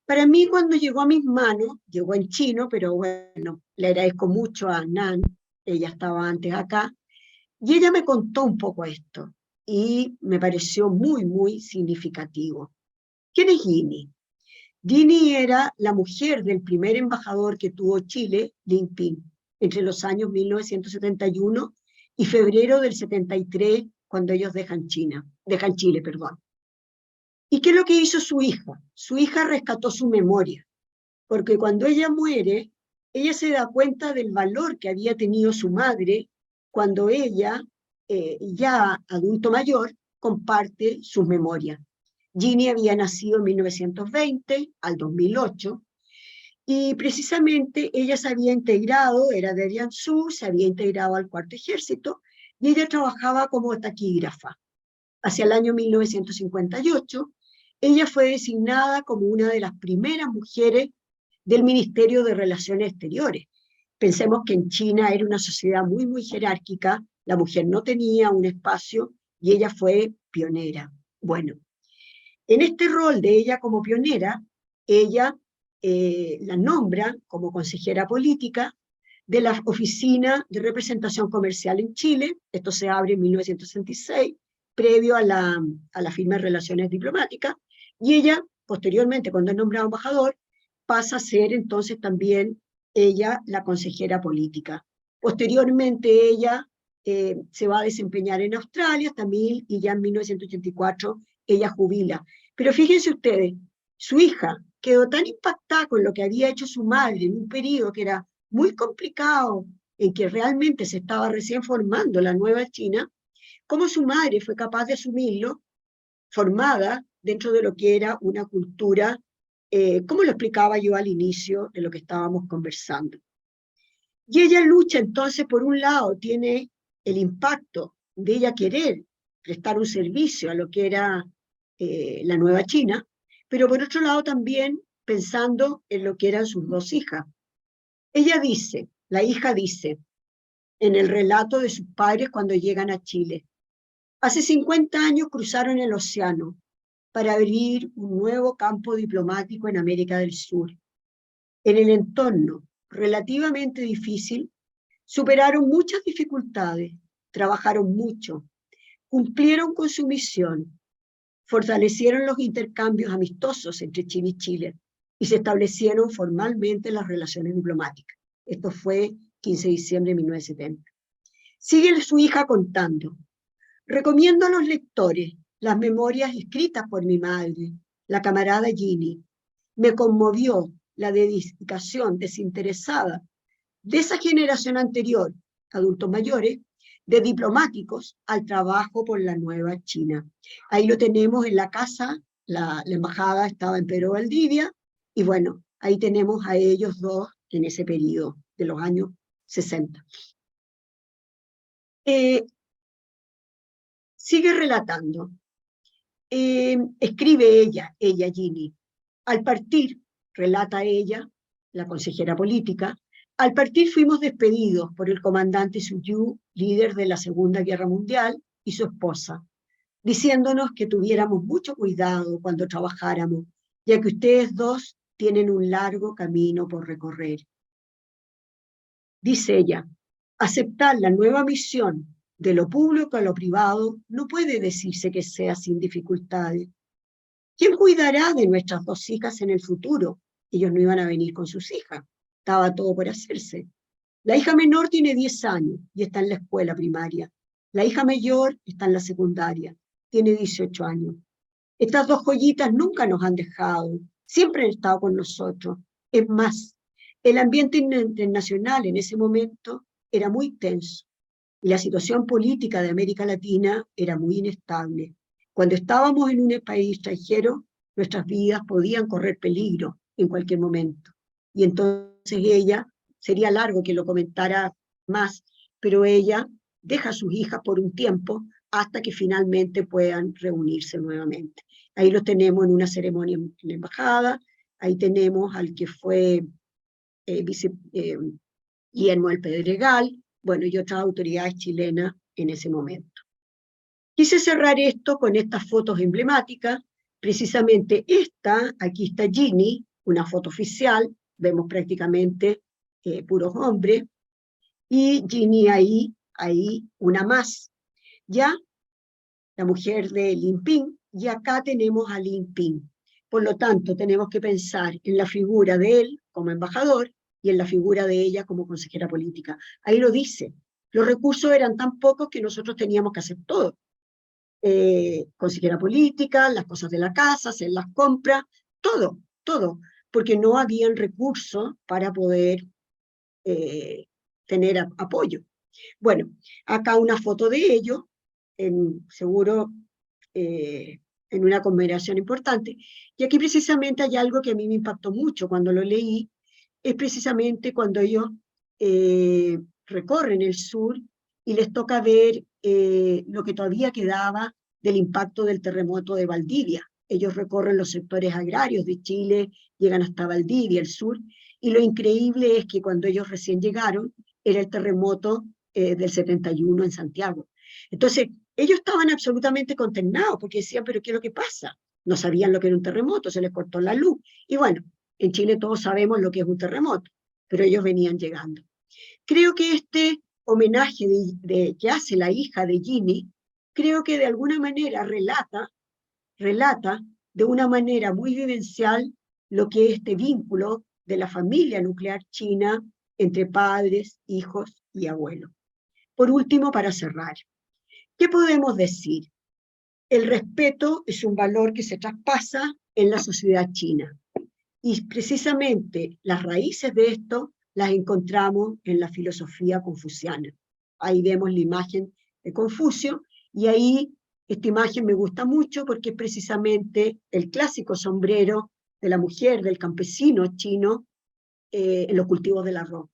Para mí, cuando llegó a mis manos, llegó en chino, pero bueno, le agradezco mucho a Nan, ella estaba antes acá, y ella me contó un poco esto, y me pareció muy, muy significativo. ¿Quién es Ginny? Ginny era la mujer del primer embajador que tuvo Chile, Linh Ping, entre los años 1971 y febrero del 73, cuando ellos dejan Chile, perdón. ¿Y qué es lo que hizo su hija? Su hija rescató su memoria, porque cuando ella muere, ella se da cuenta del valor que había tenido su madre cuando ella, ya adulto mayor, comparte sus memorias. Ginny había nacido en 1920 al 2008, y precisamente ella se había integrado, era de Ariansur, se había integrado al Cuarto Ejército, y ella trabajaba como taquígrafa. Hacia el año 1958, ella fue designada como una de las primeras mujeres del Ministerio de Relaciones Exteriores. Pensemos que en China era una sociedad muy, muy jerárquica, la mujer no tenía un espacio y ella fue pionera. Bueno, en este rol de ella como pionera, ella la nombra como consejera política de la Oficina de Representación Comercial en Chile. Esto se abre en 1966, previo a la firma de relaciones diplomáticas, y ella, posteriormente, cuando es nombrado embajador, pasa a ser entonces también ella la consejera política. Posteriormente ella se va a desempeñar en Australia también, y ya en 1984 ella jubila. Pero fíjense ustedes, su hija quedó tan impactada con lo que había hecho su madre en un periodo que era muy complicado, en que realmente se estaba recién formando la nueva China, como su madre fue capaz de asumirlo, formada dentro de lo que era una cultura, como lo explicaba yo al inicio de lo que estábamos conversando. Y ella lucha entonces, por un lado, tiene el impacto de ella querer prestar un servicio a lo que era la nueva China, pero por otro lado también pensando en lo que eran sus dos hijas. Ella dice, la hija dice, en el relato de sus padres cuando llegan a Chile: hace 50 años cruzaron el océano para abrir un nuevo campo diplomático en América del Sur. En el entorno relativamente difícil, superaron muchas dificultades, trabajaron mucho, cumplieron con su misión, fortalecieron los intercambios amistosos entre China y Chile y se establecieron formalmente las relaciones diplomáticas. Esto fue 15 de diciembre de 1970. Sigue su hija contando: recomiendo a los lectores las memorias escritas por mi madre, la camarada Ginny. Me conmovió la dedicación desinteresada de esa generación anterior, adultos mayores, de diplomáticos al trabajo por la nueva China. Ahí lo tenemos en la casa, la embajada estaba en Pedro Valdivia, y bueno, ahí tenemos a ellos dos en ese periodo de los años 60. Sigue relatando. Escribe ella Ginny: al partir, relata ella, la consejera política, al partir fuimos despedidos por el comandante Su Yu, líder de la Segunda Guerra Mundial, y su esposa, diciéndonos que tuviéramos mucho cuidado cuando trabajáramos, ya que ustedes dos tienen un largo camino por recorrer. Dice ella: aceptar la nueva misión de lo público a lo privado no puede decirse que sea sin dificultades. ¿Quién cuidará de nuestras dos hijas en el futuro? Ellos no iban a venir con sus hijas, estaba todo por hacerse. La hija menor tiene 10 años y está en la escuela primaria. La hija mayor está en la secundaria, tiene 18 años. Estas dos joyitas nunca nos han dejado, siempre han estado con nosotros. Es más, el ambiente internacional en ese momento era muy tenso y la situación política de América Latina era muy inestable. Cuando estábamos en un país extranjero, nuestras vidas podían correr peligro en cualquier momento. Y entonces ella, sería largo que lo comentara más, pero ella deja a sus hijas por un tiempo hasta que finalmente puedan reunirse nuevamente. Ahí lo tenemos en una ceremonia en la embajada, ahí tenemos al que fue Guillermo del Pedregal, bueno, y otras autoridades chilenas en ese momento. Quise cerrar esto con estas fotos emblemáticas, precisamente esta, aquí está Ginny, una foto oficial, vemos prácticamente puros hombres, y Ginny ahí una más. Ya la mujer de Lin Ping, y acá tenemos a Lin Ping. Por lo tanto, tenemos que pensar en la figura de él como embajador y en la figura de ella como consejera política. Ahí lo dice. Los recursos eran tan pocos que nosotros teníamos que hacer todo. Consejera política, las cosas de la casa, hacer las compras, todo, porque no habían recursos para poder tener apoyo. Bueno, acá una foto de ellos, seguro en una conmemoración importante. Y aquí precisamente hay algo que a mí me impactó mucho cuando lo leí, es precisamente cuando ellos recorren el sur y les toca ver lo que todavía quedaba del impacto del terremoto de Valdivia. Ellos recorren los sectores agrarios de Chile, llegan hasta Valdivia, el sur, y lo increíble es que cuando ellos recién llegaron, era el terremoto del 71 en Santiago. Entonces, ellos estaban absolutamente consternados porque decían, pero ¿qué es lo que pasa? No sabían lo que era un terremoto, se les cortó la luz. Y bueno, en Chile todos sabemos lo que es un terremoto, pero ellos venían llegando. Creo que este homenaje que hace la hija de Ginny, creo que de alguna manera relata de una manera muy vivencial lo que es este vínculo de la familia nuclear china entre padres, hijos y abuelos. Por último, para cerrar, ¿qué podemos decir? El respeto es un valor que se traspasa en la sociedad china. Y precisamente las raíces de esto las encontramos en la filosofía confuciana. Ahí vemos la imagen de Confucio, y ahí esta imagen me gusta mucho porque es precisamente el clásico sombrero de la mujer, del campesino chino, en los cultivos del arroz.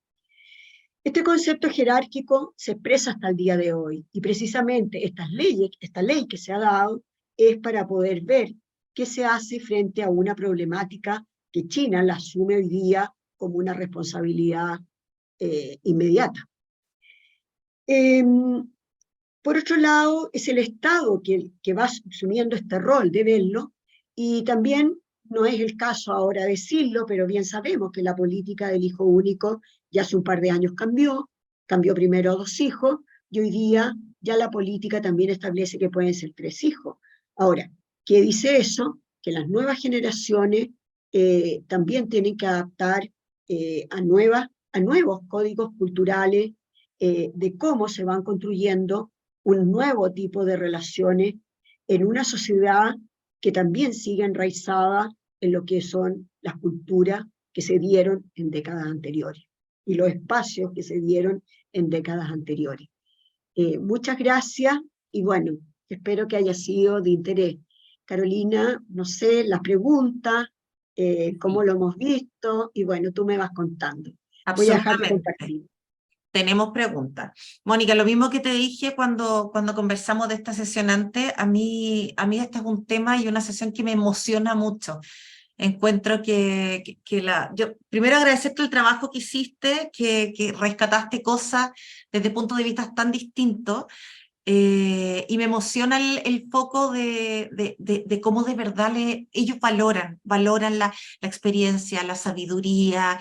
Este concepto jerárquico se expresa hasta el día de hoy, y precisamente esta ley que se ha dado es para poder ver qué se hace frente a una problemática que China la asume hoy día como una responsabilidad inmediata. Por otro lado, es el Estado que va asumiendo este rol de verlo, y también no es el caso ahora decirlo, pero bien sabemos que la política del hijo único ya hace un par de años cambió primero a 2 hijos, y hoy día ya la política también establece que pueden ser 3 hijos. Ahora, ¿qué dice eso? Que las nuevas generaciones también tienen que adaptar a nuevos códigos culturales de cómo se van construyendo un nuevo tipo de relaciones en una sociedad que también sigue enraizada en lo que son las culturas que se dieron en décadas anteriores y los espacios que se dieron en décadas anteriores. Muchas gracias, y bueno, espero que haya sido de interés. Carolina, no sé, las preguntas, cómo lo hemos visto, y bueno, tú me vas contando. Voy a dejar de Absolutamente. compartir. Tenemos preguntas. Mónica, lo mismo que te dije cuando conversamos de esta sesión antes, a mí este es un tema y una sesión que me emociona mucho. Encuentro yo primero agradecerte el trabajo que hiciste, que rescataste cosas desde puntos de vista tan distintos, y me emociona el foco de cómo de verdad ellos valoran la experiencia, la sabiduría,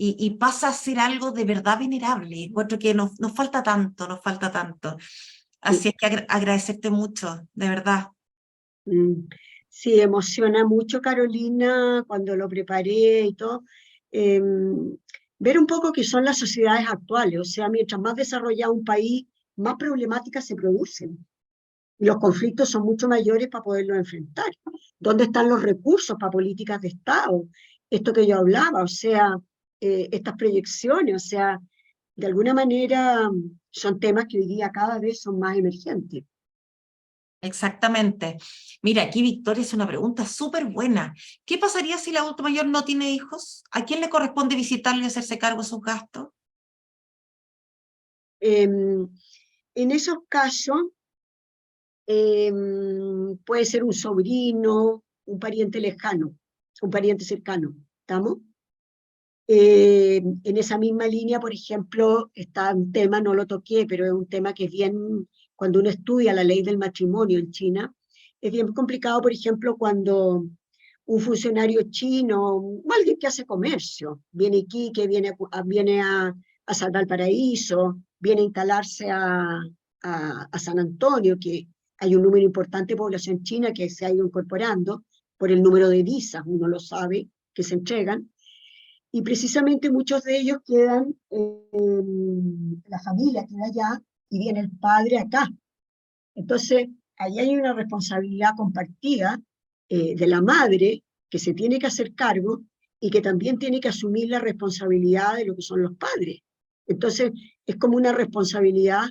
y pasa a ser algo de verdad venerable. Encuentro que nos falta tanto, nos falta tanto. Así Sí. es que agradecerte mucho, de verdad. Mm, sí, emociona mucho, Carolina, cuando lo preparé y todo, ver un poco qué son las sociedades actuales. O sea, mientras más desarrollado un país, más problemáticas se producen. Y los conflictos son mucho mayores para poderlos enfrentar. ¿Dónde están los recursos para políticas de Estado? Esto que yo hablaba, o sea, estas proyecciones, o sea, de alguna manera son temas que hoy día cada vez son más emergentes. Exactamente. Mira, aquí Victoria es una pregunta súper buena. ¿Qué pasaría si el adulto mayor no tiene hijos? ¿A quién le corresponde visitarlo y hacerse cargo de sus gastos? En esos casos, puede ser un sobrino, un pariente lejano, un pariente cercano, ¿estamos? En esa misma línea, por ejemplo, está un tema, no lo toqué, pero es un tema que es bien, cuando uno estudia la ley del matrimonio en China, es bien complicado, por ejemplo, cuando un funcionario chino, o alguien que hace comercio, viene aquí, que viene a a Valparaíso, viene a instalarse a San Antonio, que hay un número importante de población china que se ha ido incorporando por el número de visas, uno lo sabe, que se entregan, y precisamente muchos de ellos quedan, la familia queda allá, y viene el padre acá. Entonces, ahí hay una responsabilidad compartida de la madre, que se tiene que hacer cargo, y que también tiene que asumir la responsabilidad de lo que son los padres. Entonces, es como una responsabilidad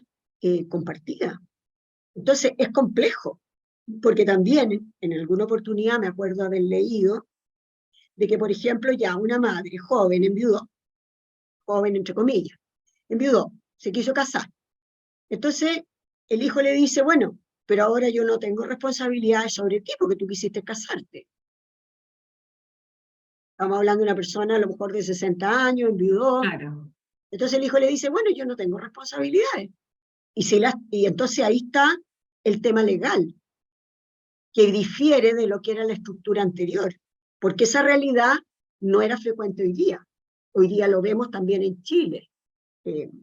compartida. Entonces, es complejo, porque también en alguna oportunidad me acuerdo haber leído de que, por ejemplo, ya una madre joven enviudó, joven entre comillas, enviudó, se quiso casar. Entonces, el hijo le dice, bueno, pero ahora yo no tengo responsabilidades sobre ti porque tú quisiste casarte. Estamos hablando de una persona a lo mejor de 60 años, enviudó. Claro. Entonces el hijo le dice, bueno, yo no tengo responsabilidades. Y entonces ahí está el tema legal, que difiere de lo que era la estructura anterior, porque esa realidad no era frecuente hoy día. Hoy día lo vemos también en Chile,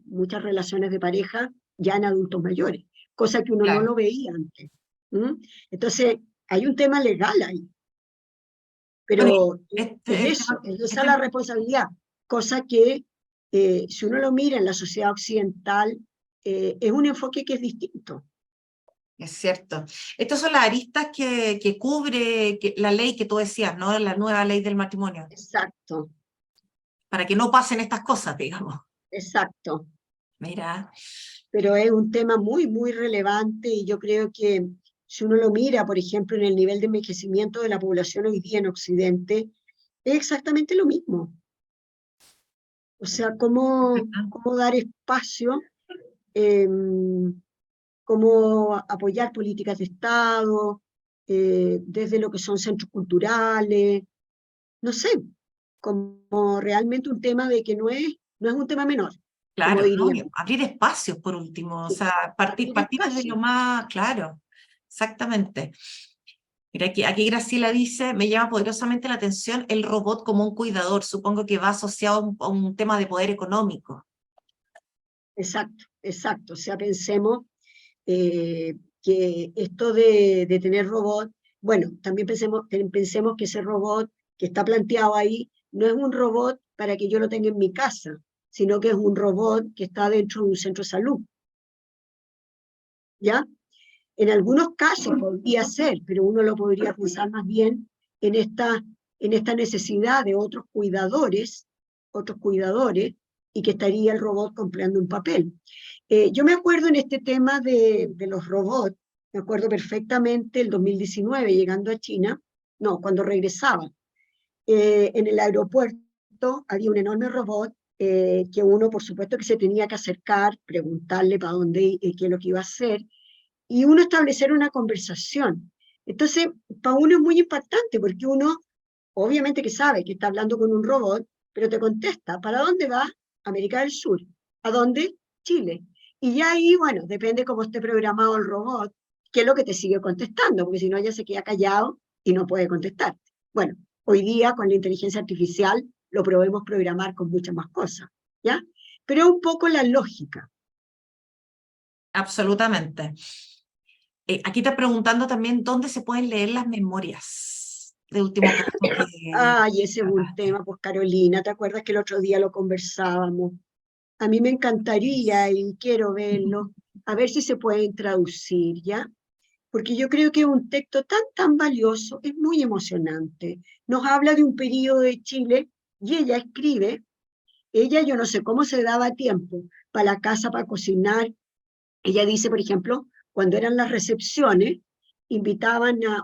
muchas relaciones de pareja ya en adultos mayores, cosa que uno no Claro. lo veía antes. ¿Mm? Entonces, hay un tema legal ahí, Bueno, pero este, es eso, es esa la responsabilidad, cosa que si uno lo mira en la sociedad occidental, es un enfoque que es distinto. es cierto. Estas son las aristas que cubre la ley que tú decías, ¿no? La nueva ley del matrimonio, Exacto, para que no pasen estas cosas, digamos. exacto. Mira, Pero es un tema muy, muy relevante y yo creo que si uno lo mira, por ejemplo, en el nivel de envejecimiento de la población hoy día en Occidente, es exactamente lo mismo. O sea, cómo dar espacio, eh, cómo apoyar políticas de Estado, desde lo que son centros culturales, no sé, como realmente un tema de que no es un tema menor, como claro, ¿no? Y diríamos. abrir espacios por último, o Sí, sea, partir, abrir partir desde lo espacio. más claro, exactamente. Mira, aquí Graciela dice, me llama poderosamente la atención el robot como un cuidador, supongo que va asociado a un tema de poder económico. Exacto, exacto. O sea, pensemos que esto de tener robot, bueno, también pensemos que ese robot que está planteado ahí no es un robot para que yo lo tenga en mi casa, sino que es un robot que está dentro de un centro de salud, ¿ya? En algunos casos podría ser, pero uno lo podría pensar más bien en esta necesidad de otros cuidadores, y que estaría el robot cumpliendo un papel. Yo me acuerdo en este tema de los robots, me acuerdo perfectamente el 2019 llegando a China, no, cuando regresaba, en el aeropuerto había un enorme robot que uno, por supuesto, que se tenía que acercar, preguntarle para dónde, qué es lo que iba a hacer, y uno establecer una conversación. Entonces, para uno es muy impactante, porque uno, obviamente que sabe que está hablando con un robot, pero te contesta, ¿para dónde va? América del Sur. ¿A dónde? Chile. Y ya ahí, bueno, depende cómo esté programado el robot, qué es lo que te sigue contestando, porque si no ya se queda callado y no puede contestar. Bueno, hoy día con la inteligencia artificial lo podemos programar con muchas más cosas, ¿ya? Pero es un poco la lógica. Absolutamente. Aquí está preguntando también dónde se pueden leer las memorias de último caso que Ay, ese es un hablaste. tema, pues Carolina, ¿te acuerdas que el otro día lo conversábamos? A mí me encantaría y quiero verlo, a ver si se pueden traducir, ¿ya? Porque yo creo que es un texto tan, tan valioso, es muy emocionante. Nos habla de un periodo de Chile y ella escribe, yo no sé cómo se daba tiempo para la casa, para cocinar. Ella dice, por ejemplo, cuando eran las recepciones,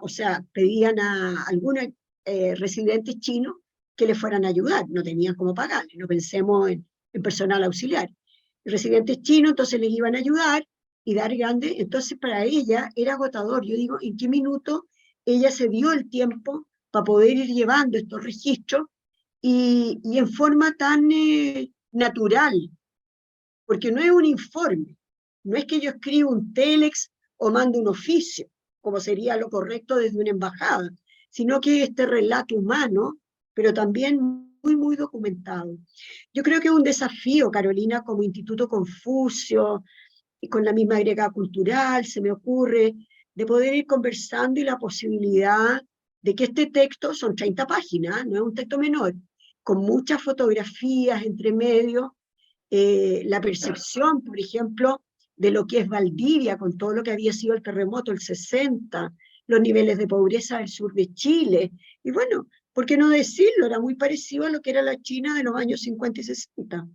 o sea, pedían a algunos residentes chinos que le fueran a ayudar, no tenían cómo pagarle, no pensemos en personal auxiliar. Residentes chinos, entonces les iban a ayudar y dar grande, entonces para ella era agotador. Yo digo, ¿en qué minuto ella se dio el tiempo para poder ir llevando estos registros y en forma tan natural? Porque no es un informe, no es que yo escriba un telex o mando un oficio, como sería lo correcto desde una embajada, sino que este relato humano, pero también muy documentado. Yo creo que es un desafío, Carolina, como Instituto Confucio, y con la misma agregada cultural, se me ocurre, de poder ir conversando y la posibilidad de que este texto, son 30 páginas, no es un texto menor, con muchas fotografías entre medio, la percepción, por ejemplo, de lo que es Valdivia, con todo lo que había sido el terremoto del 60, los niveles de pobreza del sur de Chile, y bueno, ¿por qué no decirlo? Era muy parecido a lo que era la China de los años 50 y 60.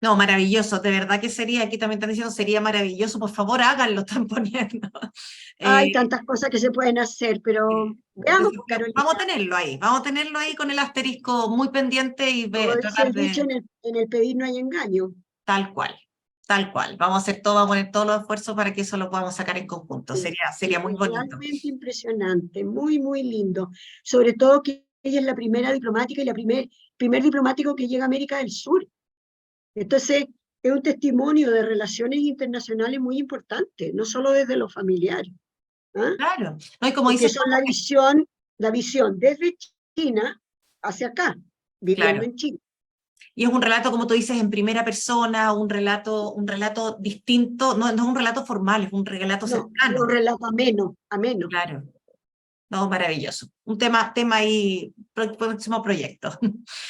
No, maravilloso, de verdad que sería, aquí también están diciendo, sería maravilloso, por favor háganlo, están poniendo. Hay Eh, tantas cosas que se pueden hacer, pero el veamos, pues, desafío. Carolina, Vamos a tenerlo ahí con el asterisco muy pendiente y como dice tratar el dicho, de en el pedir no hay engaño. tal cual, tal cual. Vamos a hacer todo, a poner todos los esfuerzos para que eso lo podamos sacar en conjunto. Sí, Sería sí, muy es bonito. realmente impresionante, muy lindo. Sobre todo que ella es la primera diplomática y la primer diplomático que llega a América del Sur. Entonces, es un testimonio de relaciones internacionales muy importante, no solo desde lo familiar, ¿ah? Claro, no, y como Porque dices tú, son la visión desde China hacia acá, viviendo claro. en China. Y es un relato, como tú dices, en primera persona, un relato distinto, no, no es un relato formal, es un relato No, es un cercano. relato ameno, ameno. Claro, no, maravilloso. Un tema ahí, próximo proyecto.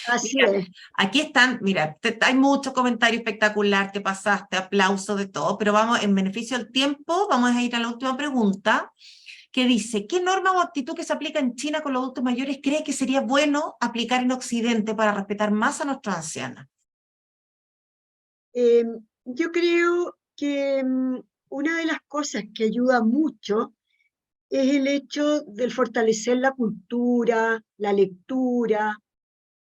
Así Mira, es. aquí están, mira, hay muchos comentarios espectacular, te pasaste, aplausos de todo, pero vamos, en beneficio del tiempo, vamos a ir a la última pregunta, que dice, ¿qué norma o actitud que se aplica en China con los adultos mayores cree que sería bueno aplicar en Occidente para respetar más a nuestros ancianos? Eh, yo creo que una de las cosas que ayuda mucho es el hecho del fortalecer la cultura, la lectura,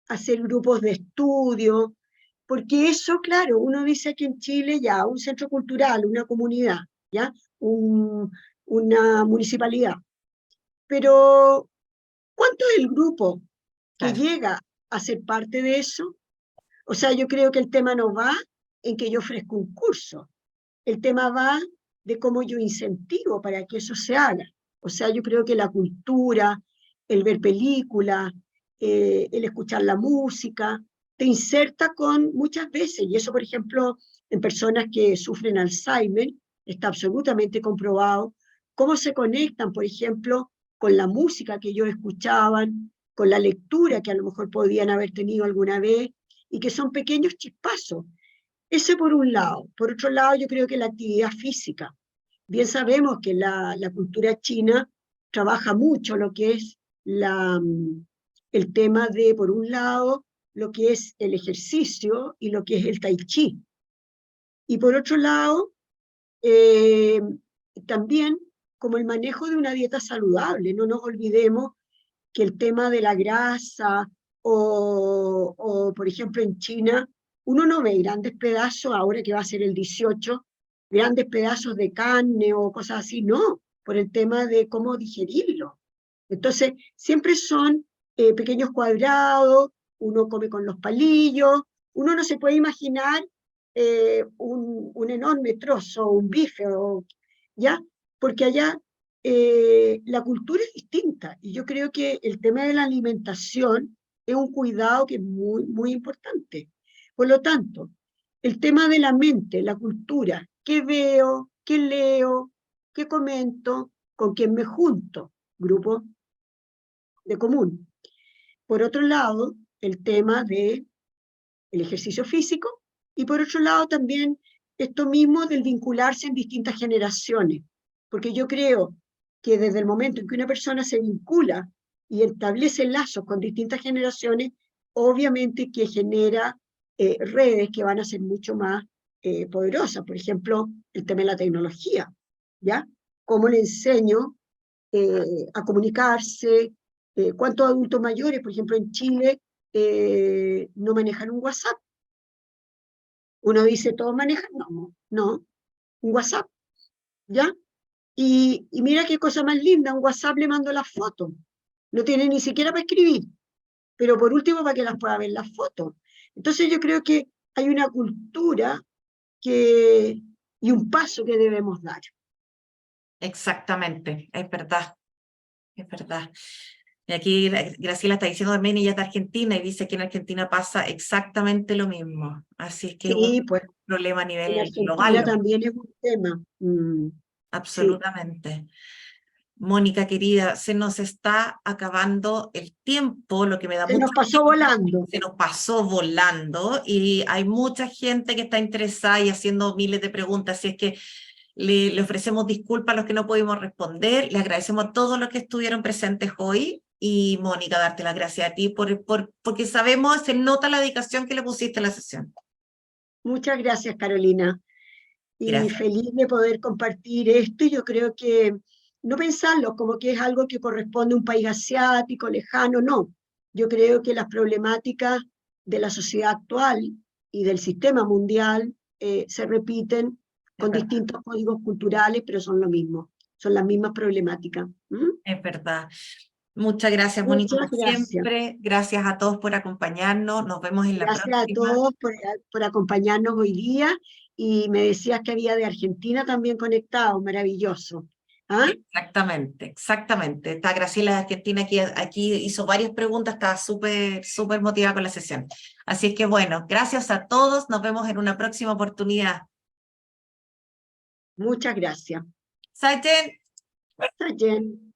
hacer grupos de estudio, porque eso, claro, uno dice que en Chile ya un centro cultural, una comunidad, ya un- una municipalidad, pero ¿cuánto es el grupo que Claro, llega a ser parte de eso? O sea, yo creo que el tema no va en que yo ofrezco un curso, el tema va de cómo yo incentivo para que eso se haga. O sea, yo creo que la cultura, el ver películas, el escuchar la música, te inserta con muchas veces, y eso, por ejemplo, en personas que sufren Alzheimer, está absolutamente comprobado, cómo se conectan, por ejemplo, con la música que ellos escuchaban, con la lectura que a lo mejor podían haber tenido alguna vez, y que son pequeños chispazos. Ese por un lado. Por otro lado, yo creo que la actividad física. Bien sabemos que la cultura china trabaja mucho lo que es el tema de, por un lado, lo que es el ejercicio y lo que es el tai chi. Y por otro lado, eh, también como el manejo de una dieta saludable. No nos olvidemos que el tema de la grasa por ejemplo, en China, uno no ve grandes pedazos, ahora que va a ser el 18, grandes pedazos de carne o cosas así, no, por el tema de cómo digerirlo. Entonces, siempre son pequeños cuadrados, uno come con los palillos, uno no se puede imaginar un enorme trozo, un bife, ¿ya? Porque allá la cultura es distinta y yo creo que el tema de la alimentación es un cuidado que es muy importante. Por lo tanto, el tema de la mente, la cultura, qué veo, qué leo, qué comento, con quién me junto, grupo de común. Por otro lado, el tema de el ejercicio físico y por otro lado también esto mismo del vincularse en distintas generaciones, porque yo creo que desde el momento en que una persona se vincula y establece lazos con distintas generaciones, obviamente que genera redes que van a ser mucho más poderosas. Por ejemplo, el tema de la tecnología, ¿ya? ¿Cómo le enseño a comunicarse? ¿Cuántos adultos mayores, por ejemplo, en Chile, no manejan un WhatsApp? Uno dice, ¿todos manejan? No, no, un WhatsApp, ¿ya? Y mira qué cosa más linda, un WhatsApp le mando las fotos. No tiene ni siquiera para escribir, pero por último para que las pueda ver las fotos. Entonces yo creo que hay una cultura y un paso que debemos dar. exactamente, es verdad, es verdad. Y aquí Graciela está diciendo también, ella es de Argentina y dice que en Argentina pasa exactamente lo mismo. Así es que es Sí, un pues problema a en nivel Argentina global, también es un tema. Sí, absolutamente. Mónica querida, se nos está acabando el tiempo, lo que me da se nos mucha pasó pena, volando. se nos pasó volando y hay mucha gente que está interesada y haciendo miles de preguntas, así es que le ofrecemos disculpas a los que no pudimos responder, le agradecemos a todos los que estuvieron presentes hoy y Mónica, darte las gracias a ti porque sabemos, se nota la dedicación que le pusiste a la sesión. Muchas gracias, Carolina. Y Gracias. feliz de poder compartir esto. Y yo creo que no pensarlo como que es algo que corresponde a un país asiático, lejano, no. Yo creo que las problemáticas de la sociedad actual y del sistema mundial se repiten Es con verdad. distintos códigos culturales, pero son lo mismo, son las mismas problemáticas. ¿Mm? Es verdad. Muchas gracias, Mónica, Muchas como gracias. siempre. Gracias a todos por acompañarnos. Nos vemos en la Gracias a próxima. todos por acompañarnos hoy día. Y me decías que había de Argentina también conectado, maravilloso. ¿Ah? Exactamente, exactamente. Está Graciela de Argentina aquí hizo varias preguntas, estaba súper, súper motivada con la sesión. Así es que bueno, gracias a todos. Nos vemos en una próxima oportunidad. Muchas gracias. Sayen. Sayen.